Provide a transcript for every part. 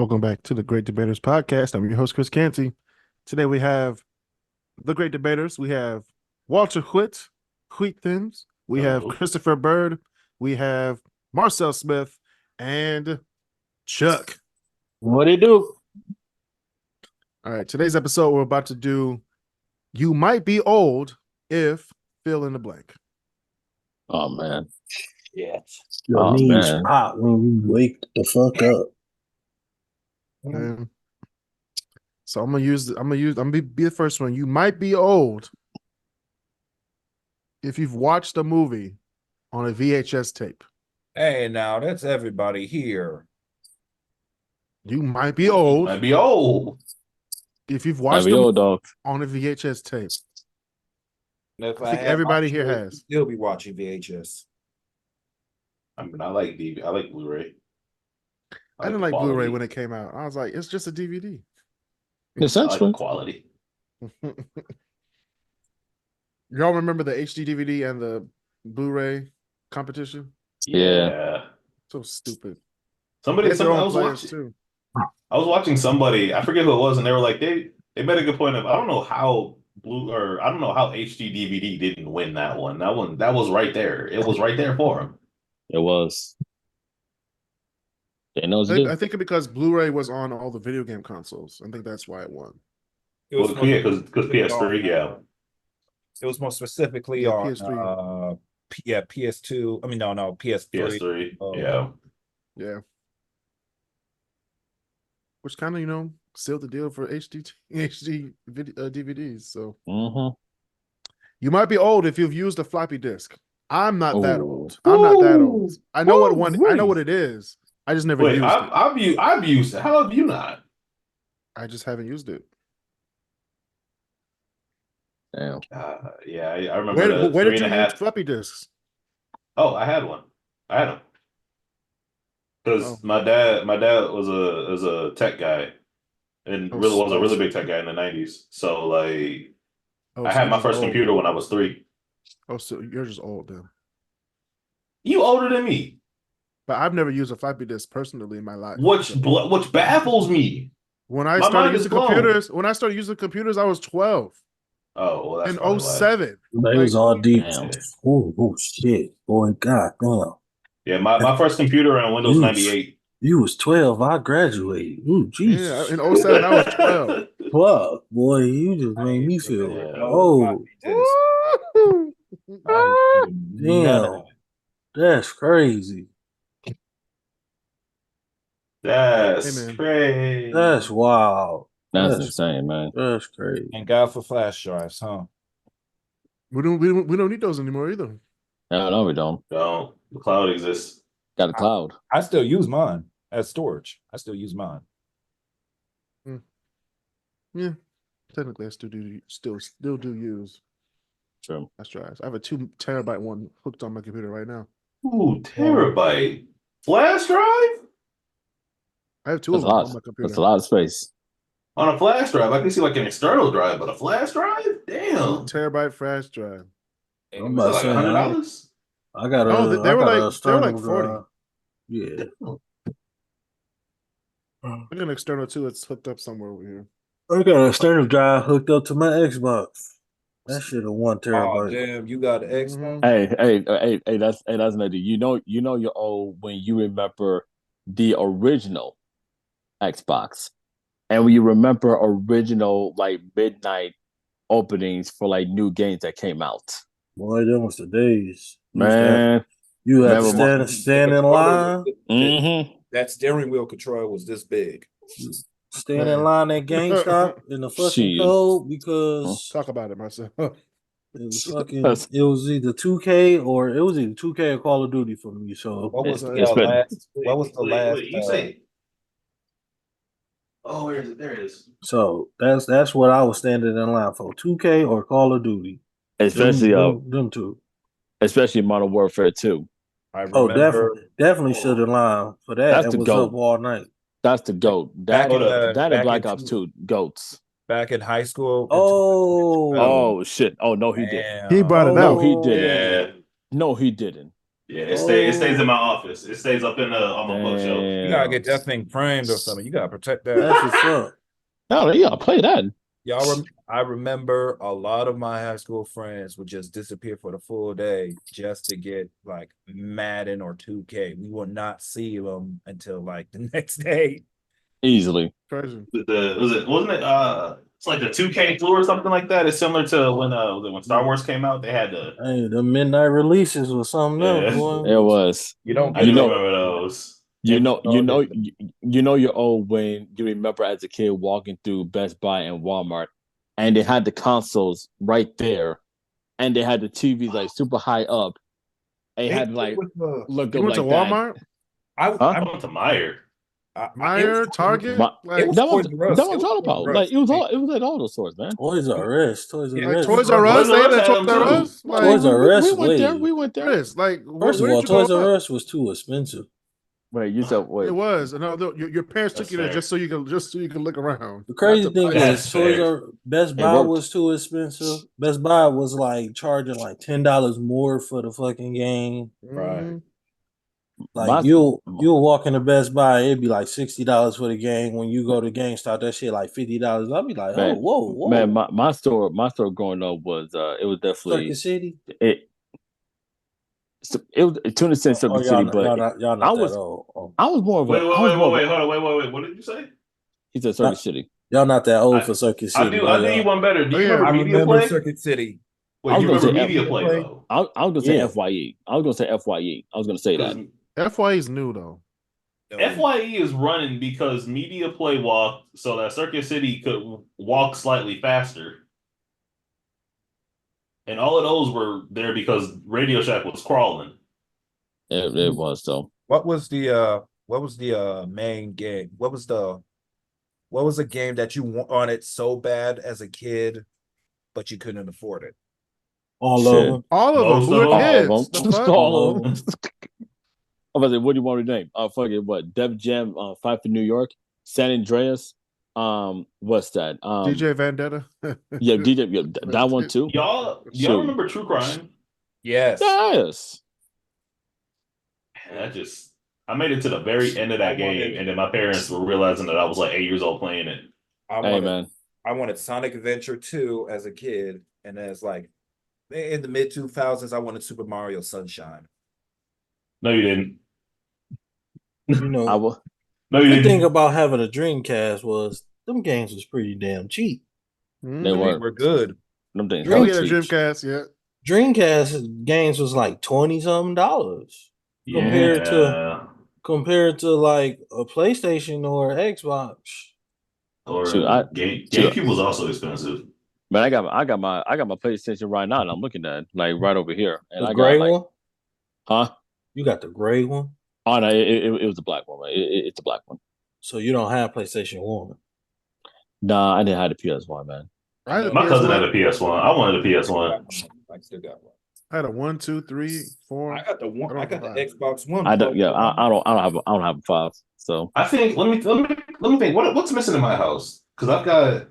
Welcome back to the Great Debaters Podcast. I'm your host, Chris Canty. Today we have the Great Debaters. We have Walter Wheatthins. We have Hello. Christopher Bird. We have Marcel Smith and Chuck. What it do? All right, today's episode we're about to do You Might Be Old If Fill in the Blank. Oh man. Yes. Your Oh, knees man. pop when you wake the fuck up. And so I'm gonna be the first one. You might be old if you've watched a movie on a VHS tape. Hey, now that's everybody here. You might be old Might be old. if you've Might watched be a old dog. on a VHS tape. And if I think had everybody my here choice, has. Still be watching VHS. I mean, I like DVD. I like Blu-ray. I didn't the like Blu-ray quality. when it came out. I was like, it's just a DVD. I like Essentially. the quality. Y'all remember the HD DVD and the Blu-ray competition? Yeah. So stupid. Somebody, They had their I own was players watching. too. I was watching somebody. I forget who it was, and they were like, they made a good point of. I don't know how I don't know how HD DVD didn't win that one. That was right there. It was right there for him. It was. They know what to I do. think because Blu-ray was on all the video game consoles. I think that's why it won. It was Well, yeah, because specifically PS3, on, yeah. It was more specifically Yeah, on PS3. PS2. I mean, no, PS3. PS3, Oh. yeah. Yeah. Which kind of, sealed the deal for HD DVDs. So Mm-hmm. you might be old if you've used a floppy disk. I'm not that Ooh. old. I'm not that old. I know what one. I know Woo-wee. what it is. I just never Wait, used it. I've used it. How have you not? I just haven't used it. Damn. Yeah, I remember the Where three did and you a use half. floppy disks? Oh, I had one. I had them because Oh. my dad was a tech guy, and really was a really big tech guy in the 90s. So like, Oh, I so had you're my just first old. computer when I was 3. Oh, so you're just old then. You older than me, But I've never used a floppy disk personally in my life. which baffles me. When I My started mind is using blown. computers, I was 12 Oh, well, that's in probably why. 07. They was all deep. Damn. Oh shit. Boy, god damn. Yeah, my first computer on Windows 98. You was 12. I graduated. Ooh, Yeah, Jesus. in 07, I was 12. Fuck, boy, you just made me feel Yeah. old. Woo! Damn. That's crazy. That's Hey, man. crazy. That's wild. That's insane, man. That's crazy. And God for flash drives, huh? We don't need those anymore either. No, we don't. No, the cloud exists. Got a cloud. I still use mine as storage. I still use mine. Yeah, technically, I still do use True. flash drives. I have a 2 terabyte one hooked on my computer right now. Ooh, terabyte flash drive I have 2 That's of a them lot. on my computer. That's a lot of space. on a flash drive. I can see like an external drive, but a flash drive? 2 Damn. terabyte flash drive. I'm Is that about like saying, $100? I got a, No, they I were got like- a external 40. drive. Yeah. I got an external too. It's hooked up somewhere over here. I got an external drive hooked up to my Xbox. That shit a 1 Oh terabyte. damn, you got an Xbox? Hey, that's another. You know you're old when you remember the original Xbox, and when you remember original like midnight openings for like new games that came out. Boy, them was the days. Man, You had Never to stand in line. mm-hmm. That steering wheel control was this big. Stand in line at GameStop in the fucking Shit. cold because Talk about it myself. it was either 2K or 2K or Call of Duty for me. So What was the It's been- last? What was the last? Wait, you say? Oh, where is it? There it is. so that's what I was standing in line for. 2K or Call of Duty. especially them two. especially Modern Warfare 2. I Oh, remember definitely stood in line for that. That's and the was GOAT. up all night. That's the GOAT. Back in That back and Black in Ops 2 GOATs. back in high school. Oh, Oh shit! Oh no, he didn't. He brought it No, out. he didn't. Yeah. No, he didn't. Yeah, it stays in my office. It stays up in on my bookshelf. You gotta get that thing framed or something. You gotta protect that. That's what's up. No, yeah, play that. I remember a lot of my high school friends would just disappear for the full day just to get like Madden or 2K. We will not see them until like the next day. Easily. Crazy. Wasn't it it's like the 2K flu or something like that. It's similar to when Star Wars came out. They had the Hey, the midnight releases was something else, boy. It was. You don't I get do know- remember those. You know you're old when you remember as a kid walking through Best Buy and Walmart, and they had the consoles right there, and they had the TVs like super high up. They had like look You up went to like that. Walmart, I went to Meyer. Meyer, Target. It was That was Toys R Us. that was It was all Toys about. R Like Us. it was at all those stores, man. Toys R Us. Toys R Yeah, Like Us. Toys R Us, Toys R they had Us a had Toys them R too. Us. Like, Toys R Us we went there. way- We went there. Chris, like, First of where all, did you grow Toys R up? Us was too expensive. Wait, you said wait. It was. No, your parents took That's you there fair. just so you can look around. The crazy Not to thing buy That's is fair. Best It Buy worked. was too expensive. Best Buy was like charging like $10 more for the fucking game. Mhm. Like My- you'll walk into Best Buy, it'd be like $60 for the game. When you go to GameStop, that shit like $50. I'll be like, Man, oh, whoa. Man, my store growing up was it was definitely Circuit City. it was to an extent Circuit City, but y'all not I that was old. Oh. I was more of a Wait, I was more of a, hold on, wait. What did you say? he said Circuit City. Y'all not that old I- for Circuit I City. do you one better. Do Oh, you yeah. remember I Media remember Play? Circuit City. Wait, I was you gonna remember say Media Play? Play though? I was gonna say Yeah. FYE. I was gonna say FYE. I was gonna say that. Because FYE is new though. FYE is running because Media Play walked so that Circuit City could walk slightly faster. And all of those were there because Radio Shack was crawling. It was so. What was the main game? What was the game that you wanted so bad as a kid, but you couldn't afford it? All Shit. of them. All of them. Most We were of 'em. kids. The fuck? All of them. them. I was like, what do you want to name? Fucking what? Def Jam, Fight for New York, San Andreas. What's that? DJ Vendetta. Yeah, DJ. Yeah, that one too. Y'all Shoot. remember True Crime? Yes. Yes. And I made it to the very end of that game, and then my parents were realizing that I was like 8 years old playing it. I wanted Sonic Adventure 2 as a kid, and as like in the mid 2000s, I wanted Super Mario Sunshine. No, you didn't. You know, I will. No, you the didn't. thing about having a Dreamcast was them games was pretty damn cheap. They We're weren't. good. Them things. Don't hella get a cheap. Dreamcast yet. Dreamcast games was like $20-something compared Yeah. compared to like a PlayStation or Xbox. Or Shoot, GameCube was also expensive. Man, I got my PlayStation right now, and I'm looking at it, like right over here, and The I gray got like, one? huh? You got the gray one? Oh no, it was a black one. Man. It's a black one. So you don't have PlayStation 1. Nah, I didn't have the PS1, man. I had a My cousin had PS1. a PS1. I wanted a PS1. I still got one. I had a 1, 2, 3, 4. I got the one. I I don't got the have Xbox One. I don't. Yeah, I don't have a 5. So I think let me think. What's missing in my house? Because I've got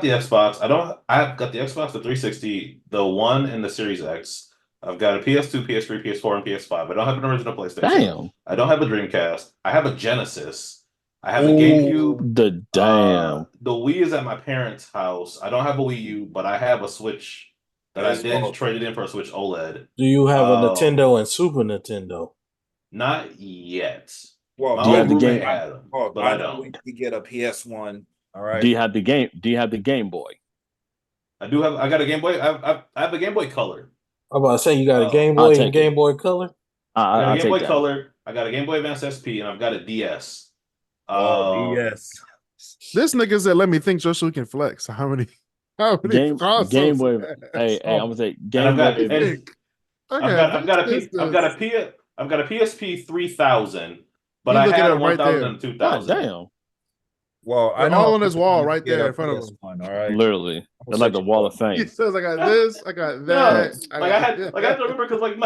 the Xbox. I've got the Xbox, the 360, the One, and the Series X. I've got a PS2, PS3, PS4, and PS5. I don't have an original PlayStation. damn, I don't have a Dreamcast. I have a Genesis. I have a GameCube. the damn. The Wii is at my parents' house. I don't have a Wii U, but I have a Switch that I did traded in for a Switch OLED. Do you have a Nintendo and Super Nintendo? Not yet. Well, My Do you have old the roommate game? had them, Oh, but I don't. We get a PS1. All right. Do you have the game? Do you have the Game Boy? I do have. I got a Game Boy. I have a Game Boy Color. I'm about to say you got a Game I'll Boy take and Game Boy Color? I got a I'll Game take Boy that. Color. I got a Game Boy Advance SP, and I've got a DS. DS. This nigga said, "Let me think, just so we can flex." How many Game consoles? Boy. he has? Hey, I'm gonna say And Game I've got Boy. and I've got a PSP 3000, but You I look it had a up right 1000 there. and a God 2000. damn, Well, I They're know all on his wall right get there a in front of him. PS1, all right. literally, they're like the Wall of He Fame. says, "I got this, I got No, that." like I had to remember because like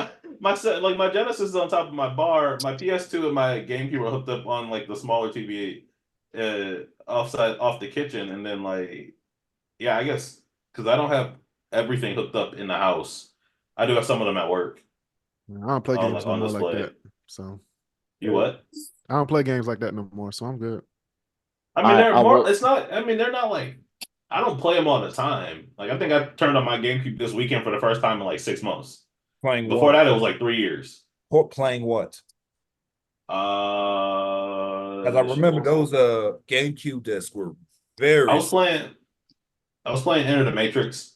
my Genesis is on top of my bar. My PS2 and my GameCube are hooked up on like the smaller TV, off the kitchen, and then like yeah, I guess because I don't have everything hooked up in the house. I do have some of them at work. I don't play on games no more like display. that. So You what? I don't play games like that no more. So I'm good. I mean, they're I more. will. It's not. I mean, they're not like. I don't play them all the time. Like I think I turned on my GameCube this weekend for the first time in like 6 months. Playing Before what? that, it was like 3 years. Playing what? Because I Shit, remember what was those GameCube discs were I very. was playing. I was playing Enter the Matrix.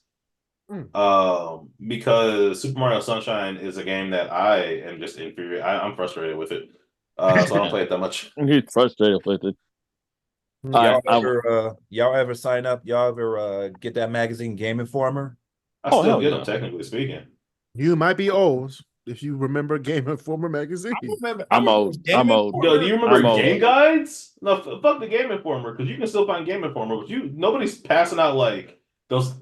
Mm. Because Super Mario Sunshine is a game that I am just inferior. I'm frustrated with it. So I don't play it that much. He's frustrated with it. Y'all ever sign up? Y'all ever get that magazine Game Informer? I Oh, still hell get yeah. them, technically speaking. You might be old if you remember Game Informer magazine. I'm old. Game I'm old. Informer. Yo, do you remember I'm old. Game Guides? No, fuck the Game Informer, because you can still find Game Informer, but nobody's passing out like those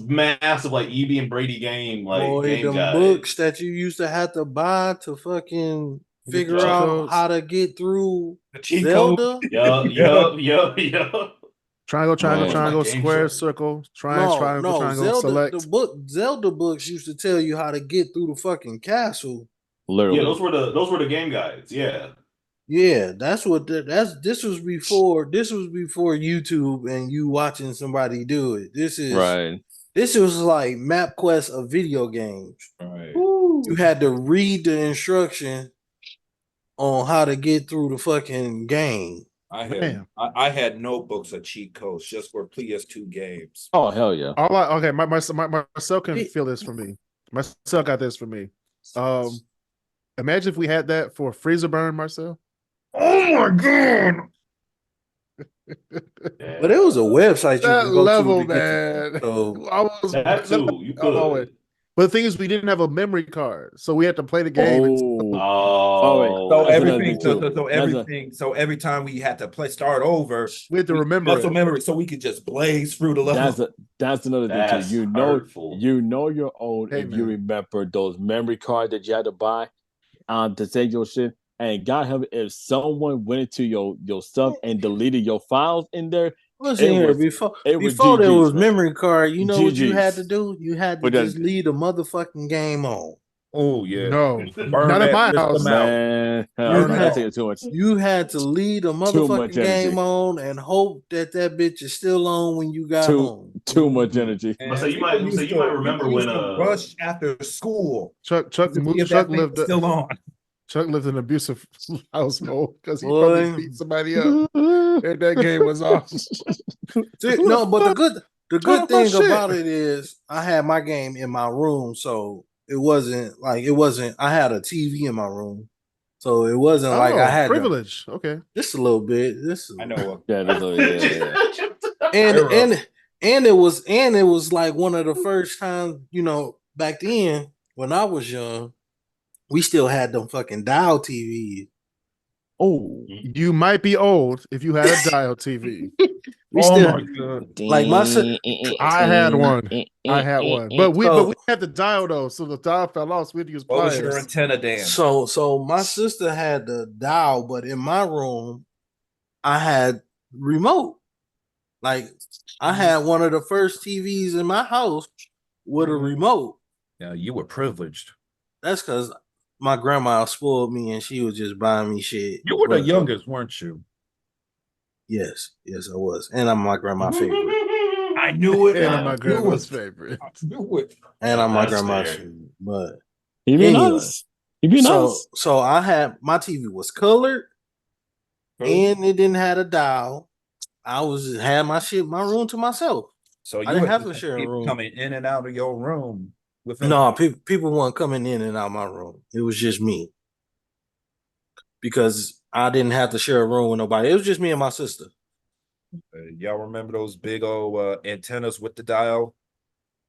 massive like EB and Brady game Boy, game them guides. books that you used to have to buy to fucking figure cheat out codes. how to get through The cheat code. Zelda. Yup. Triangle, triangle, Man. triangle, Game square, show. circle, No, triangle, no, triangle, Zelda. The select. Zelda books used to tell you how to get through the fucking castle. Yeah, Literally. those were the game guides. Yeah. Yeah, that's what this was before. This was before YouTube and you watching somebody do it. Right. This was like MapQuest of video games. Right. You had to read the instruction on how to get through the fucking game. Man. I had notebooks of cheat codes just for PS2 games. Oh, hell yeah. Okay, Marcel can feel this for me. Marcel got this for me. Imagine if we had that for freezer burn, Marcel. Oh my god! Yeah. But it was a website you That could go level, to get man. so I was That too, you could. But the thing is, we didn't have a memory card, so we had to play the game. Oh. So That's another everything, thing, too. so everything, so every time we had to start over, We had to remember muscle it. memory, so we could just blaze through the level. That's another thing That's too. hurtful. You know your own Hey, if you man. remember those memory cards that you had to buy to save your shit. And God help me, if someone went into your stuff and deleted your files in there, listen It here, was- before it was before there GGs, was man. memory card, you know what you had to GGs. do? You had to But that- just leave the motherfucking game on. Oh yeah, No, Burn not in that my system house. out. Man, Burn that's it taking too much. You had to leave the much motherfucking energy. game on and hope that bitch is still on when you got Too home. too much energy. But so you might remember people when used to rush after school Chuck to see if that thing was still on. Chuck lived in an abusive household because he Boy. probably beat somebody up and that game was off. See, no, but the good Oh, thing shit. about it is I had my game in my room, so it wasn't. I had a TV in my room, so it wasn't like I had privilege. Okay. just a little bit. I know. Yeah, that's yeah. And it was like one of the first times, back then when I was young, we still had them fucking dial TVs. Oh, You might be old if you had a dial TV. We Oh still my god! like I had one. I had one. But we So- had the dial though, so the dial fell off. So we had to use What was pliers. your antenna, Dan? So my sister had the dial, but in my room, I had remote. Like I had one of the first TVs in my house with a remote. Yeah, you were privileged. That's because my grandma spoiled me and she was just buying me shit. You were the But- youngest, weren't you? Yes, I was. And I'm my grandma's favorite. I knew it. And I my knew grandma's it. favorite. I knew it. And I'm my That's grandma's fair. favorite. But he be Anyway. nice. He be nice. so I had my TV was colored and it didn't have a dial. I had my room to myself. So you didn't would have to share a people room. coming in and out of your room with No, people weren't coming in and out my room. It was just me. Because I didn't have to share a room with nobody. It was just me and my sister. Y'all remember those big old antennas with the dial?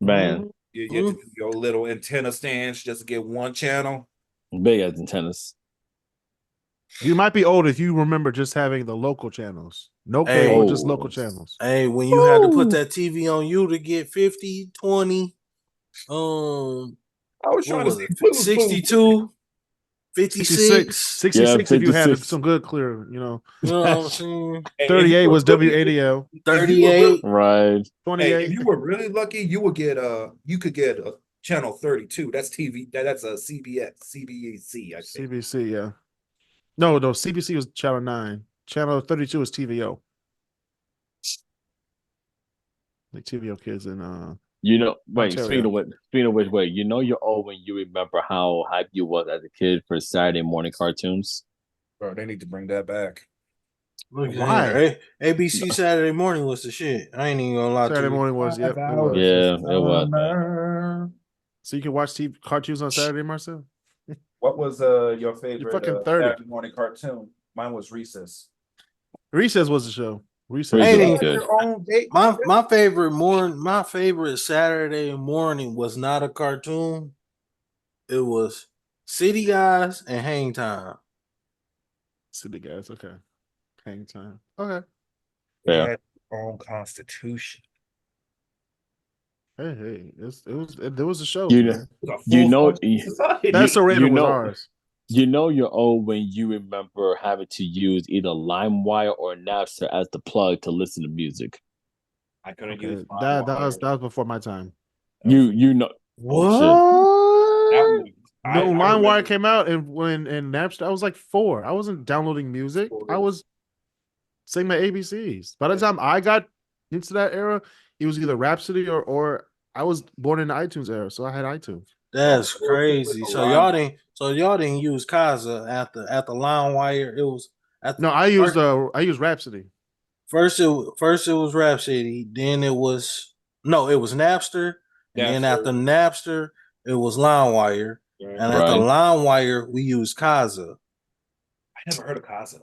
Man, You had to do your little antenna stands just to get one channel. big as antennas. You might be old if you remember just having the local channels. No Hey. cable, just Oh. local channels. Hey, when you had to put Ooh. that TV on you to get 50, 20, I was what trying to was see it? Pooh. 62, 56. 66 Yeah, if you had 56. some good clear, You know what I'm saying? And if 38 you was were really- WADL. 38. Right. Hey, 28. if you were really lucky, you would get you could get channel 32. That's TV. That's a CBC. I think. CBC, yeah. No, CBC was channel 9. Channel 32 is TVO. Like TVO kids in Wait, Ontario. speaking of which, wait, you're old when you remember how hyped you was as a kid for Saturday morning cartoons. Bro, they need to bring that back. Look Why? at here. ABC Saturday morning was the shit. I ain't even gonna lie Saturday to you. morning was, yep, it was. Yeah, it was. Summer. So you can watch TV cartoons on Saturday, Marcel? What was your favorite fucking 30. Saturday morning cartoon? Mine was Recess. Recess was the show. Recess. Recess Ain't was even- good. my favorite Saturday morning was not a cartoon. It was City Guys and Hang Time. City guys, okay. Hang time. Okay. They Yeah. had their own constitution. Hey, there was a show. You man. know, That's the rating was know- ours. you're old when you remember having to use either LimeWire or Napster as the plug to listen to music. I couldn't Okay. use That was before my time. You know What? No, LimeWire came out and Napster, I was like 4. I wasn't downloading music. I was singing my ABCs. By the time I got into that era, it was either Rhapsody or I was born in the iTunes era, so I had iTunes. That's crazy. So y'all didn't use Kaza at the LimeWire. It was I used Rhapsody. First it was Rhapsody, then it was Napster, and then after Napster it was LimeWire, and after LimeWire we used Kaza. I never heard of Casa.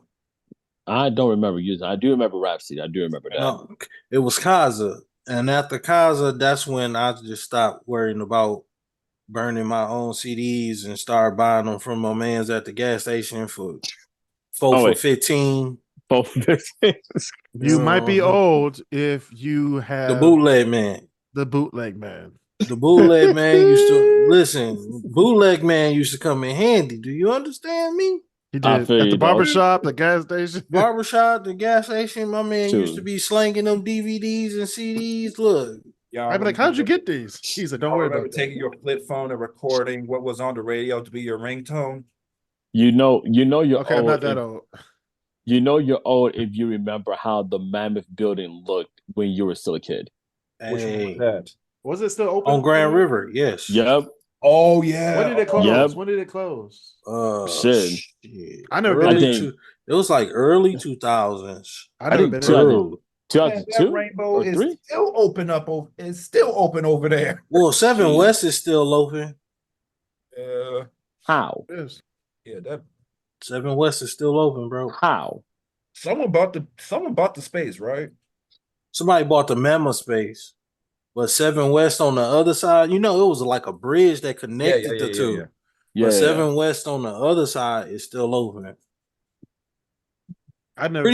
I don't remember using. I do remember Rhapsody. I do remember that. No, it was Kaza, and after Kaza, that's when I just stopped worrying about burning my own CDs and started buying them from my man's at the gas station for for 15. You might be old if you have The bootleg man. The bootleg man. The bootleg man used to listen. Bootleg man used to come in handy. Do you understand me? He did at the barbershop, the gas station. Barbershop, the gas station. My man used to be slanging them DVDs and CDs. Look, I'd be like, "How'd you get these?" He's like, "Don't worry about that." Taking your flip phone and recording what was on the radio to be your ringtone. You're okay, old. I'm not that old. You're old if you remember how the Mammoth building looked when you were still a kid. Which one was that? Was it still open on Grand River? Yes. Yep. Oh yeah. When did it close? Yep. When did it close? Shit. I never been. It was like early 2000s. I think 2002 Rainbow or is 3? still open up. It's still open over there. Well, 7 West is still open. How? Yeah, that 7 West is still open, bro. How? Someone bought the space, right? Somebody bought the Mammoth space, but 7 West on the other side, it was like a bridge that connected the two. Yeah. But 7 West on the other side is still open. I never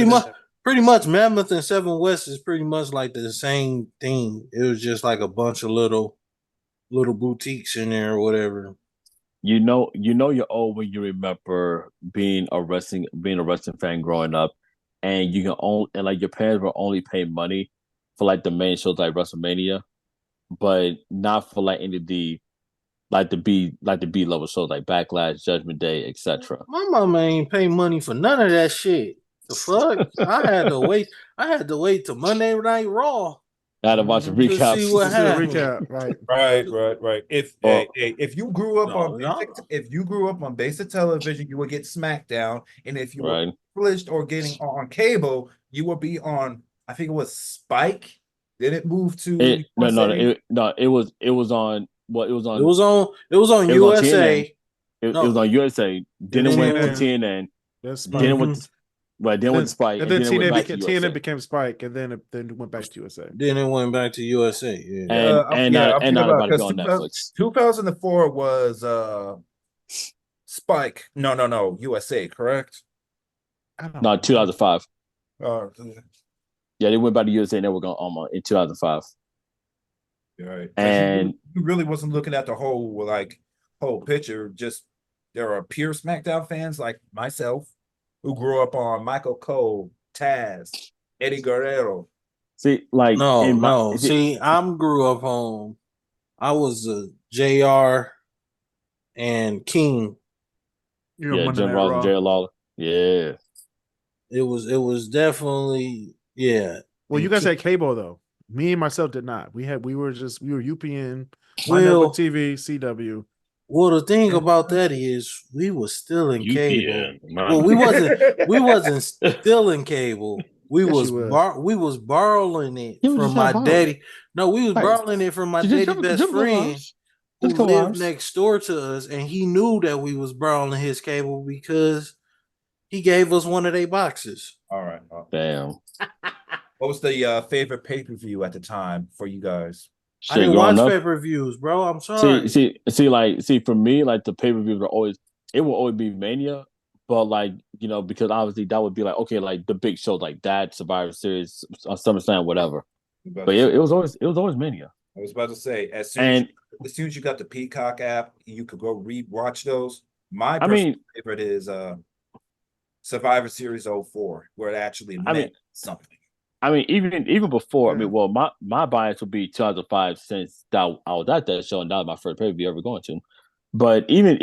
pretty much Mammoth and 7 West is pretty much like the same thing. It was just like a bunch of little boutiques in there or whatever. You're old when you remember being a wrestling fan growing up, and you can only your parents will only pay money for like the main shows like WrestleMania, but not for like any of the B level shows like Backlash, Judgment Day, etc. My mama ain't pay money for none of that shit. The fuck? I had to wait till Monday Night Raw. I had to watch a recap. See what happened. Right. If you grew up on basic television, you would get SmackDown, and if you were privileged or getting on cable, you would be on. I think it was Spike. Then it moved to it was on USA. It was on USA. Then it went to TNN. Then it went to then went to Spike, and then TNN became Spike, and then it went back to USA. Then it went back to USA. Yeah. And not about to go on Netflix. 2004 was Spike. No, USA, correct? No, 2005. Yeah, they went back to USA and they were going in 2005. Right. And you really wasn't looking at the whole picture. Just there are pure SmackDown fans like myself who grew up on Michael Cole, Taz, Eddie Guerrero. See, like I grew up on I was JR and King. You're Yeah, Monday Jim Night Ross and Raw. Jerry Lawler. Yeah. It was definitely, yeah. Well, you And guys had cable though. Me and myself did not. We were UPN, my network well, TV, CW. well, the thing about that is we was still in cable. UPN. Man. Well, we wasn't still in cable. We Yes, was you was. we was borrowing it You were from just trying my to borrow it. daddy. No, we was Right. borrowing it from my Just daddy best friend who Just a couple lived hours. next door to us, and he knew that we was borrowing his cable because he gave us one of their boxes. All right. Damn. What was the favorite pay-per-view at the time for you guys? I Shit, didn't growing watch up. pay-per-views, bro. I'm sorry. See, for me, like the pay-per-views were always, it will always be Mania, but like, because obviously that would be like, okay, like the big shows like that, Survivor Series, SummerSlam, whatever. But it was always Mania. I was about to say, as And soon as you got the Peacock app, you could go re-watch those. My I personal mean, favorite is Survivor Series 04, where it actually I meant mean, something. even before, I Yeah. mean, well, my bias would be 2005 since that I was at that show and that was my first pay-per-view ever going to. But even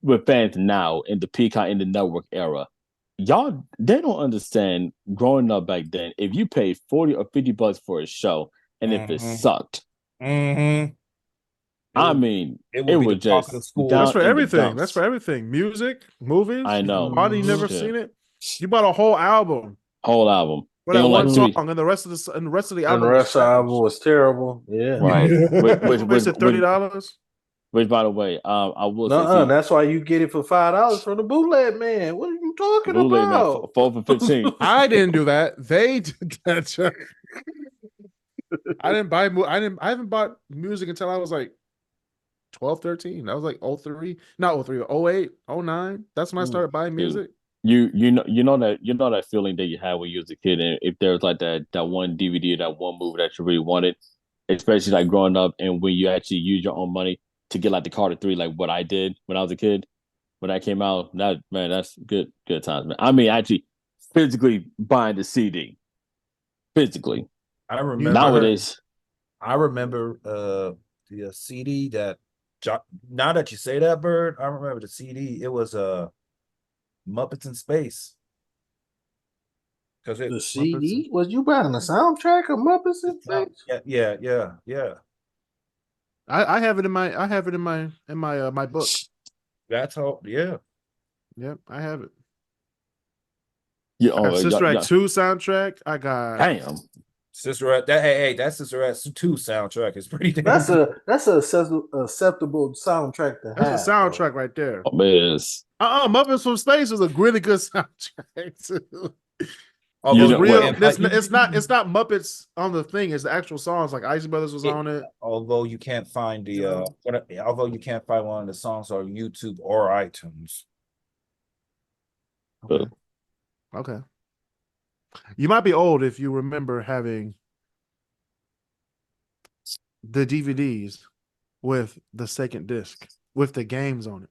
with fans now in the Peacock in the network era, y'all they don't understand growing up back then. If you pay 40 or $50 for a show and if it sucked, Mm-hmm. I mean, it it would be was the talk of the just school. That's down for in the everything. That's dumps. for everything. Music, movies. I know. Why you never Shit. seen it? You bought a whole album Whole album. for You that know, one like song, three, and the rest of the And the album was rest of the album trash. was terrible. Yeah. right? You wasted $30. Which, by the way, I will say, No, see, that's why you get it for $5 from the bootleg man. What are you talking bootleg man, about? 4 for 15. I didn't do that. They did that. I didn't buy. I haven't bought music until I was like 12, 13. That was like 03, not 03, 08, 09. That's when I started buying Dude, music. you know that feeling that you had when you was a kid, and if there's like that one DVD or that one movie that you really wanted, especially like growing up, and when you actually use your own money to get like the Carter 3, like what I did when I was a kid, when that came out, that's good times, man. I mean, actually physically buying the CD, physically. I remember. Nowadays, I remember the CD that. Now that you say that, Bird, I remember the CD. It was Muppets in Space. Because The CD? Was you buying the soundtrack of Muppets in Space? Yeah. I have it in my book. That's all. Yeah. Yep, I have it. you I got Sister yeah, Act 2 soundtrack. I got damn. Sister Act, that Sister Act 2 soundtrack is pretty damn That's good. a acceptable soundtrack to have. that's a soundtrack right there. Oh, man, it's, Muppets from Space was a really good soundtrack too. Although It's know, real. well, It's not Muppets on the thing. It's the actual songs. Like Ice Brothers was on it. although you can't find although you can't find one of the songs on YouTube or iTunes. Okay. Okay. You might be old if you remember having the DVDs with the second disc with the games on it.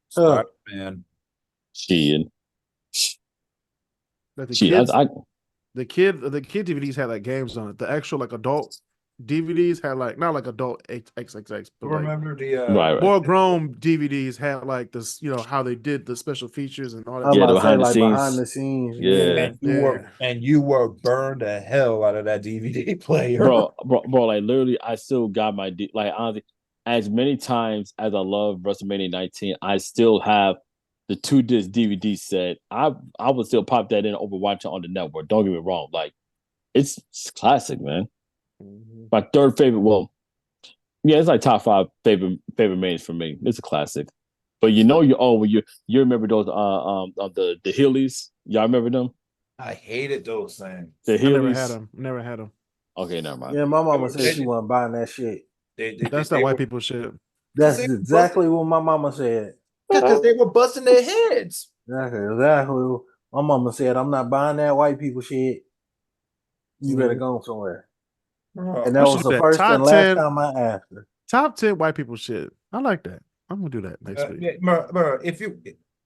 Spider-Man. cheating. That the Shit, kids, I the kid DVDs had like games on it. The actual like adult DVDs had like not like adult XXX, but like Remember the right. more grown DVDs had like this, how they did the special features and all that. I'm Yeah, about the to say behind the like scenes. behind the scenes. Yeah. and you were burned the hell out of that DVD player. bro, like literally, I still got my like honestly, as many times as I love WrestleMania 19, I still have the 2 disc DVD set. I would still pop that in over watching on the network. Don't get me wrong, like it's classic, man. My third favorite, well, yeah, it's like top 5 favorite mains for me. It's a classic. But when you remember those the Heelys? Y'all remember them? I hated those things. The I never had Heelys. them. Never had them. Okay, never mind. Yeah, my mama said she wasn't buying that shit. That's that white people shit. That's exactly what my mama said. Because they were busting their heads. Exactly. My mama said, I'm not buying that white people shit. You better go somewhere. And that I was should the bet first top and last 10 time I asked her. Top 10 white people shit. I like that. I'm gonna do that next week.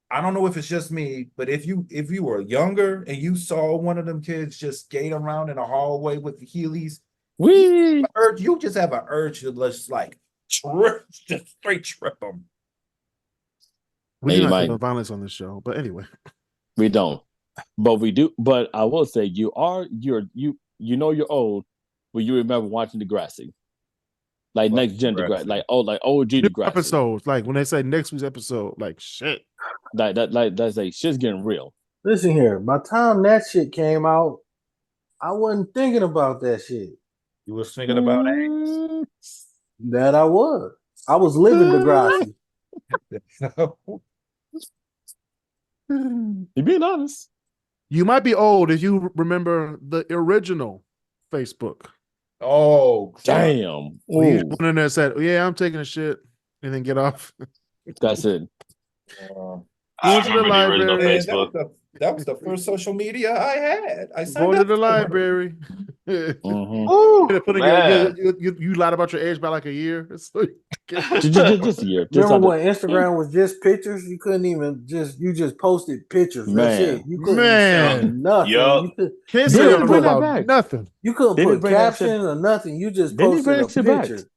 I don't know if it's just me, but if you were younger and you saw one of them kids just skate around in a hallway with the Heelys, We You just have an urge to just like trip, just straight trip them. We Hey, do not Mike. condone violence on this show, but anyway. we don't, but we do. But I will say you're old when you remember watching Degrassi, like Fuck next gen Degrassi, Degrassi. like OG New Degrassi. episodes, like when they say next week's episode, like shit. That's like shit's getting real. Listen here. By the time that shit came out, I wasn't thinking about that shit. You was thinking about That I was. I was living Degrassi. You being honest. You might be old if you remember the original Facebook. Oh, Damn. When you Ooh, went in there and said, "Yeah, I'm taking a shit," and then get off. that's it. I Go to the remember the original library. Facebook. That was the first social media I had. I Go signed to up the for it. library. Mhm. Ooh, Putting man. you lied about your age by like a year. So Just a year. Just Remember like when Instagram was just pictures? You couldn't even you just posted pictures. That's Man. it. You couldn't say man, nothing. Yup. can't They say didn't nothing bring that about back. nothing. you couldn't They didn't put bring that shit. captions or nothing. You just They didn't posted bring a that shit back. picture.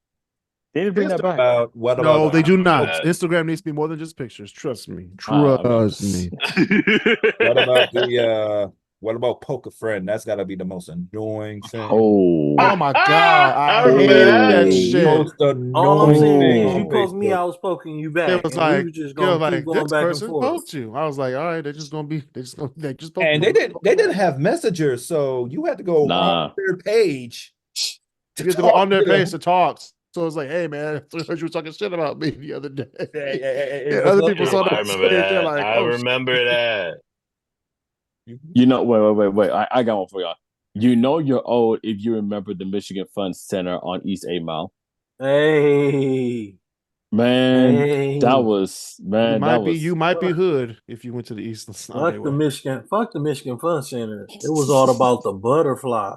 They didn't bring that back. What about No, they do not. bad. Instagram needs to be more than just pictures. Trust me. I mean, Trust me. what about what about Poker Friend? That's got to be the most annoying thing. Oh, Oh my god, I remember hated that that. shit. Most annoying All I'm saying thing is on you oh, poke me, I Facebook. was poking you It back, was and we like, was just it was gonna keep like going this back and person forth. poked you. I was like, all right, they just poked And me. they didn't have messengers, so you had to go nah. on their page You have to go talk on their to them. page to talk. So it's like, hey man, I heard you were talking shit about me the other day. It And was other like- people saw I the remember page. They're that. like, I oh shit. remember that. You know, wait. I got one for y'all. You know you're old if you remember the Michigan Fun Center on East 8 Mile. Hey, Man, hey, that was You might be hood if you went to the Eastern Sunday way. fuck the Michigan Fun Center. It was all about the butterfly.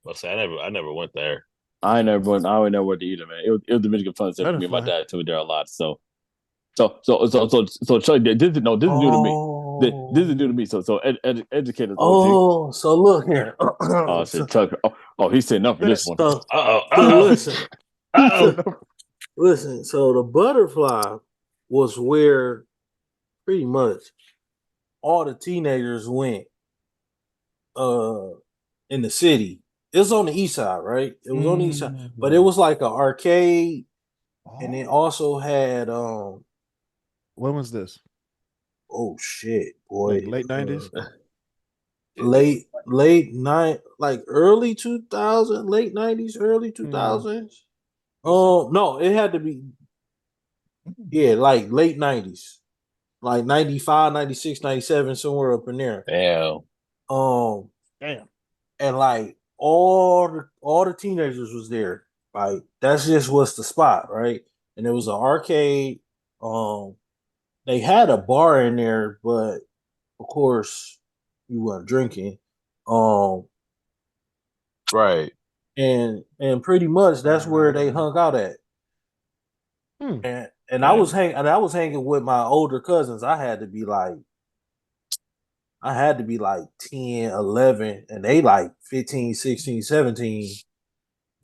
Let's say I never went there. I ain't never went to either, man. It was the Michigan Fun Center for me and my Butterfly. dad too there a lot. So Chuck, this is new to me. This is new to me. So educate us, OG. Oh, so look here. Oh shit, Chuck. Oh, he's sitting up for this one. So, Uh so oh. listen, listen. So the butterfly was where pretty much all the teenagers went. In the city. It was on the east side, right? It was on the east side, but it was like an arcade, and it also had When was this? oh shit, boy, Like late 90s? late night, like early 2000, late 90s, early 2000s. Oh no, it had to be like late 90s, like 95, 96, 97, somewhere up in there. Damn. Damn. And like all the teenagers was there. Like that's just what's the spot, right? And it was an arcade. They had a bar in there, but of course you weren't drinking. Right. And pretty much that's where they hung out at. Hmm. And I was hanging with my older cousins. I had to be like 10, 11, and they like 15, 16, 17.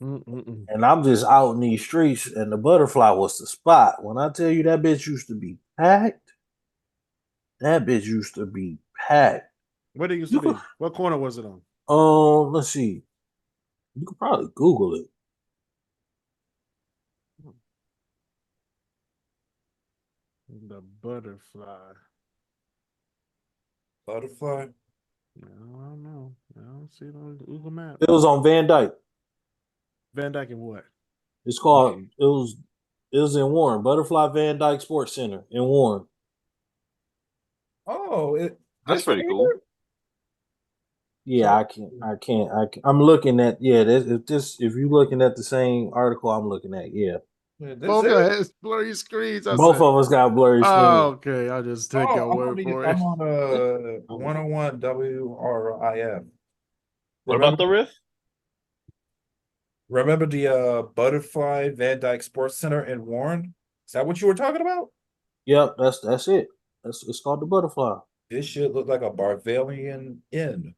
Mm-mm-mm. And I'm just out in these streets, and the butterfly was the spot. When I tell you that bitch used to be packed, that bitch used to be packed. Where they used to be? What corner was it on? Let's see. You could probably Google it. The butterfly. Butterfly. I don't know. I don't see it on Google Maps. It was on Van Dyke. Van Dyke and what? It's called. It was in Warren. Butterfly Van Dyke Sports Center in Warren. Oh, That's pretty cool. Yeah, I can't. I'm looking at if you're looking at the same article I'm looking at, yeah. Both guys blurry screens. Both of us got blurry screens. Oh, okay. I'll just take your word for it. I'm on 101 WRIF. What about the riff? Remember the Butterfly Van Dyke Sports Center in Warren? Is that what you were talking about? Yep, that's it. It's called the Butterfly. This shit looked like a Bavarian Inn.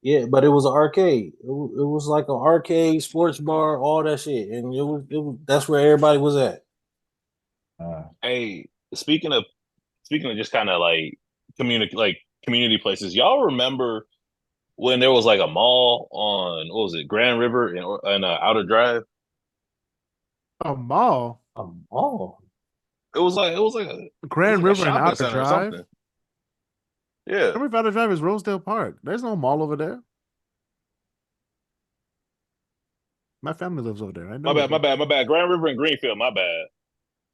Yeah, but it was an arcade. It was like an arcade, sports bar, all that shit, and it was that's where everybody was at. Hey, speaking of just kind of like community places, y'all remember when there was like a mall on what was it, Grand River and Outer Drive? A mall, Oh, it was Grand like a River and shopping Outer center or Drive. something. Yeah. Grand River Outer Drive is Rosedale Park. There's no mall over there. My family lives over there. I My know bad, my it. bad, my bad. Grand River and Greenfield, my bad.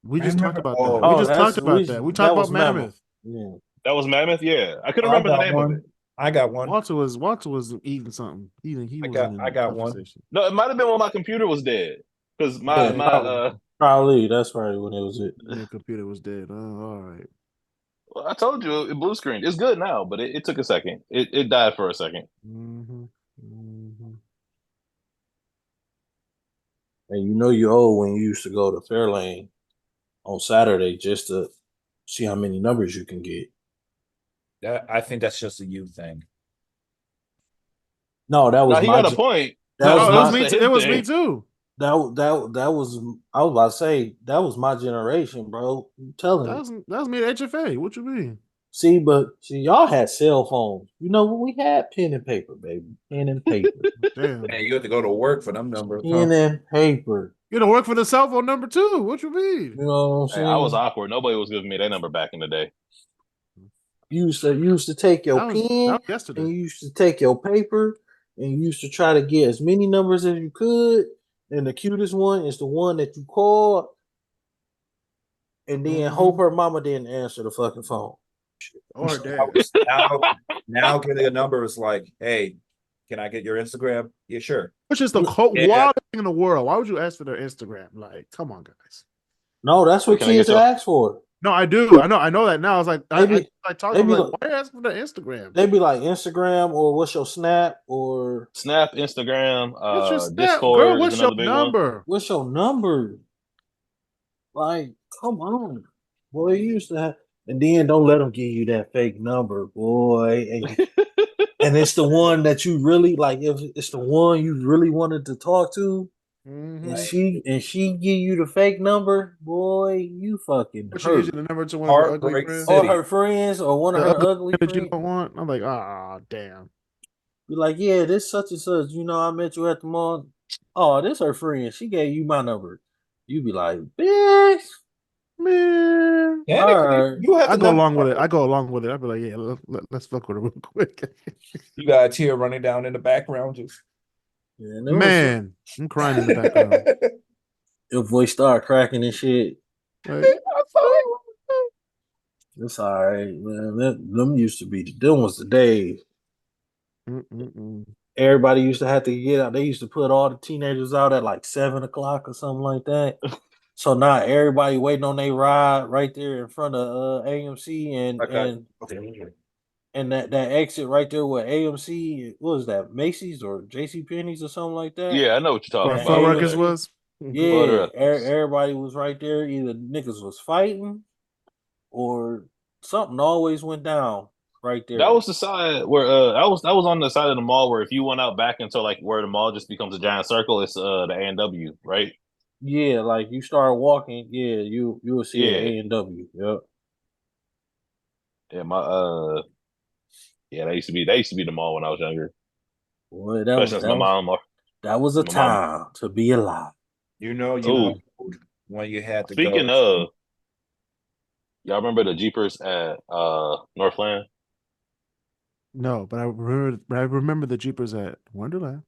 We just Grand talked River. about that. We Oh, oh, just that's talked about we. that. We talked That about was Mammoth. Mammoth. Yeah. That was Mammoth. Yeah, I couldn't I remember the got name of one. it. I got one. Walter was eating something. He wasn't in I the got one. conversation. No, it might have been when my computer was dead. Because my Yeah, my probably that's right when it was it. Your computer was dead. Oh, all right. well, I told you it blue screened. It's good now, but it took a second. It died for a second. Mm-hmm. Mm-hmm. And you know you old when you used to go to Fairlane on Saturday just to see how many numbers you can get. I think that's just a you thing. No, that Now was he my got a point. that No, was No, it that's was my just me a too. It him was me thing. too. that was I was about to say that was my generation, bro. I'm telling you. That was me at HFA. What you mean? See, y'all had cell phones. You know what we had? Pen and paper, baby. Pen and paper. Damn. And you have to go to work for them numbers, huh? Pen and paper. You don't work for the cell phone number too. What you mean? You know what I'm Hey, I was saying? awkward. Nobody was giving me that number back in the day. You used to take your That pen was yesterday. and you used to take your paper and you used to try to get as many numbers as you could. And the cutest one is the one that you called and then hope Mm-hmm. her mama didn't answer the fucking phone. Or Now, dad. now getting a number is like, hey, can I get your Instagram? Yeah, sure. Which is the Yeah. wildest thing in the world. Why would you ask for their Instagram? Like, come on, guys. No, that's Like, what can I get kids your ask for. No, I do. I know that now. I was like, They be I talked to they them be like, like why are you asking for their Instagram? they be like Instagram or what's your snap or Snap, Instagram, What's your snap, girl? Discord is What's your another big one. number? what's your number? Like, come on, boy. You used to have, and then don't let them give you that fake number, boy. And it's the one that you really like. If it's the one you really wanted to talk to, and Mm-hmm. she give you the fake number, boy, you fucking Or she gives you hurt. the number to one of her ugly Heartbreak friends. Or City. her friends, or one of The her ugly ugly friend that you friends. don't want. I'm like, ah, damn. Be like, yeah, this such and such. You know, I met you at the mall. Oh, this her friend. She gave you my number. You be like, bitch. Man. All Technically, right. you have I the go number. along with it. I go along with it. I'd be like, yeah, let's fuck with her real quick. You got a tear running down in the background. Just Yeah, and it was Man, I'm crying in the background. your voice start cracking and shit. Like, It's all right, man. Them used to be them was the days. mm-mm-mm. Everybody used to have to get out. They used to put all the teenagers out at like 7 o'clock or something like that. So now everybody waiting on their ride right there in front of AMC like a and that exit right there with AMC. What was that? Macy's or JC Penney's or something like that. Yeah, I know what you're Where talking And about. Fudd Ruckus Yeah. AMC. was. Yeah, Butter. everybody was right there. Either niggas was fighting or something always went down right That there. was the side where that was on the side of the mall where if you went out back into like where the mall just becomes a giant circle, it's the A&W, right? Yeah, like you start walking, yeah, you will see Yeah. A&W. Yep. Yeah, my yeah, that used to be the mall when I was younger. Boy, Especially since that was a my mom. time to be alive. you know Oh, when you had to go. speaking of, y'all remember the Jeepers at Northland? No, but I remember the Jeepers at Wonderland.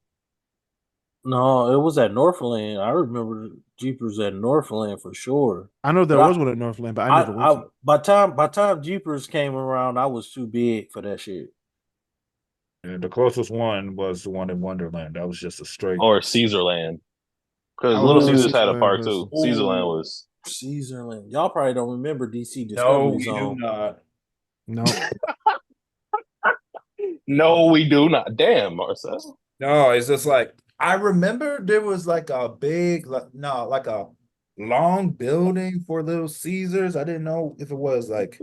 No, it was at Northland. I remember Jeepers at Northland for sure. I know there But was one at Northland, but I never went to it. by time Jeepers came around, I was too big for that shit. And the closest one was the one in Wonderland. That was just a straight. Or Caesarland? I Because was Little never a Caesars Ooh, had a Caesarland park too. person. Caesarland ooh, was Caesarland. Y'all probably don't remember DC No, Discovery we do Zone. not. No. no, we do not. Damn, Marcel. No, it's just like I remember there was like a big, like a long building for Little Caesars. I didn't know if it was like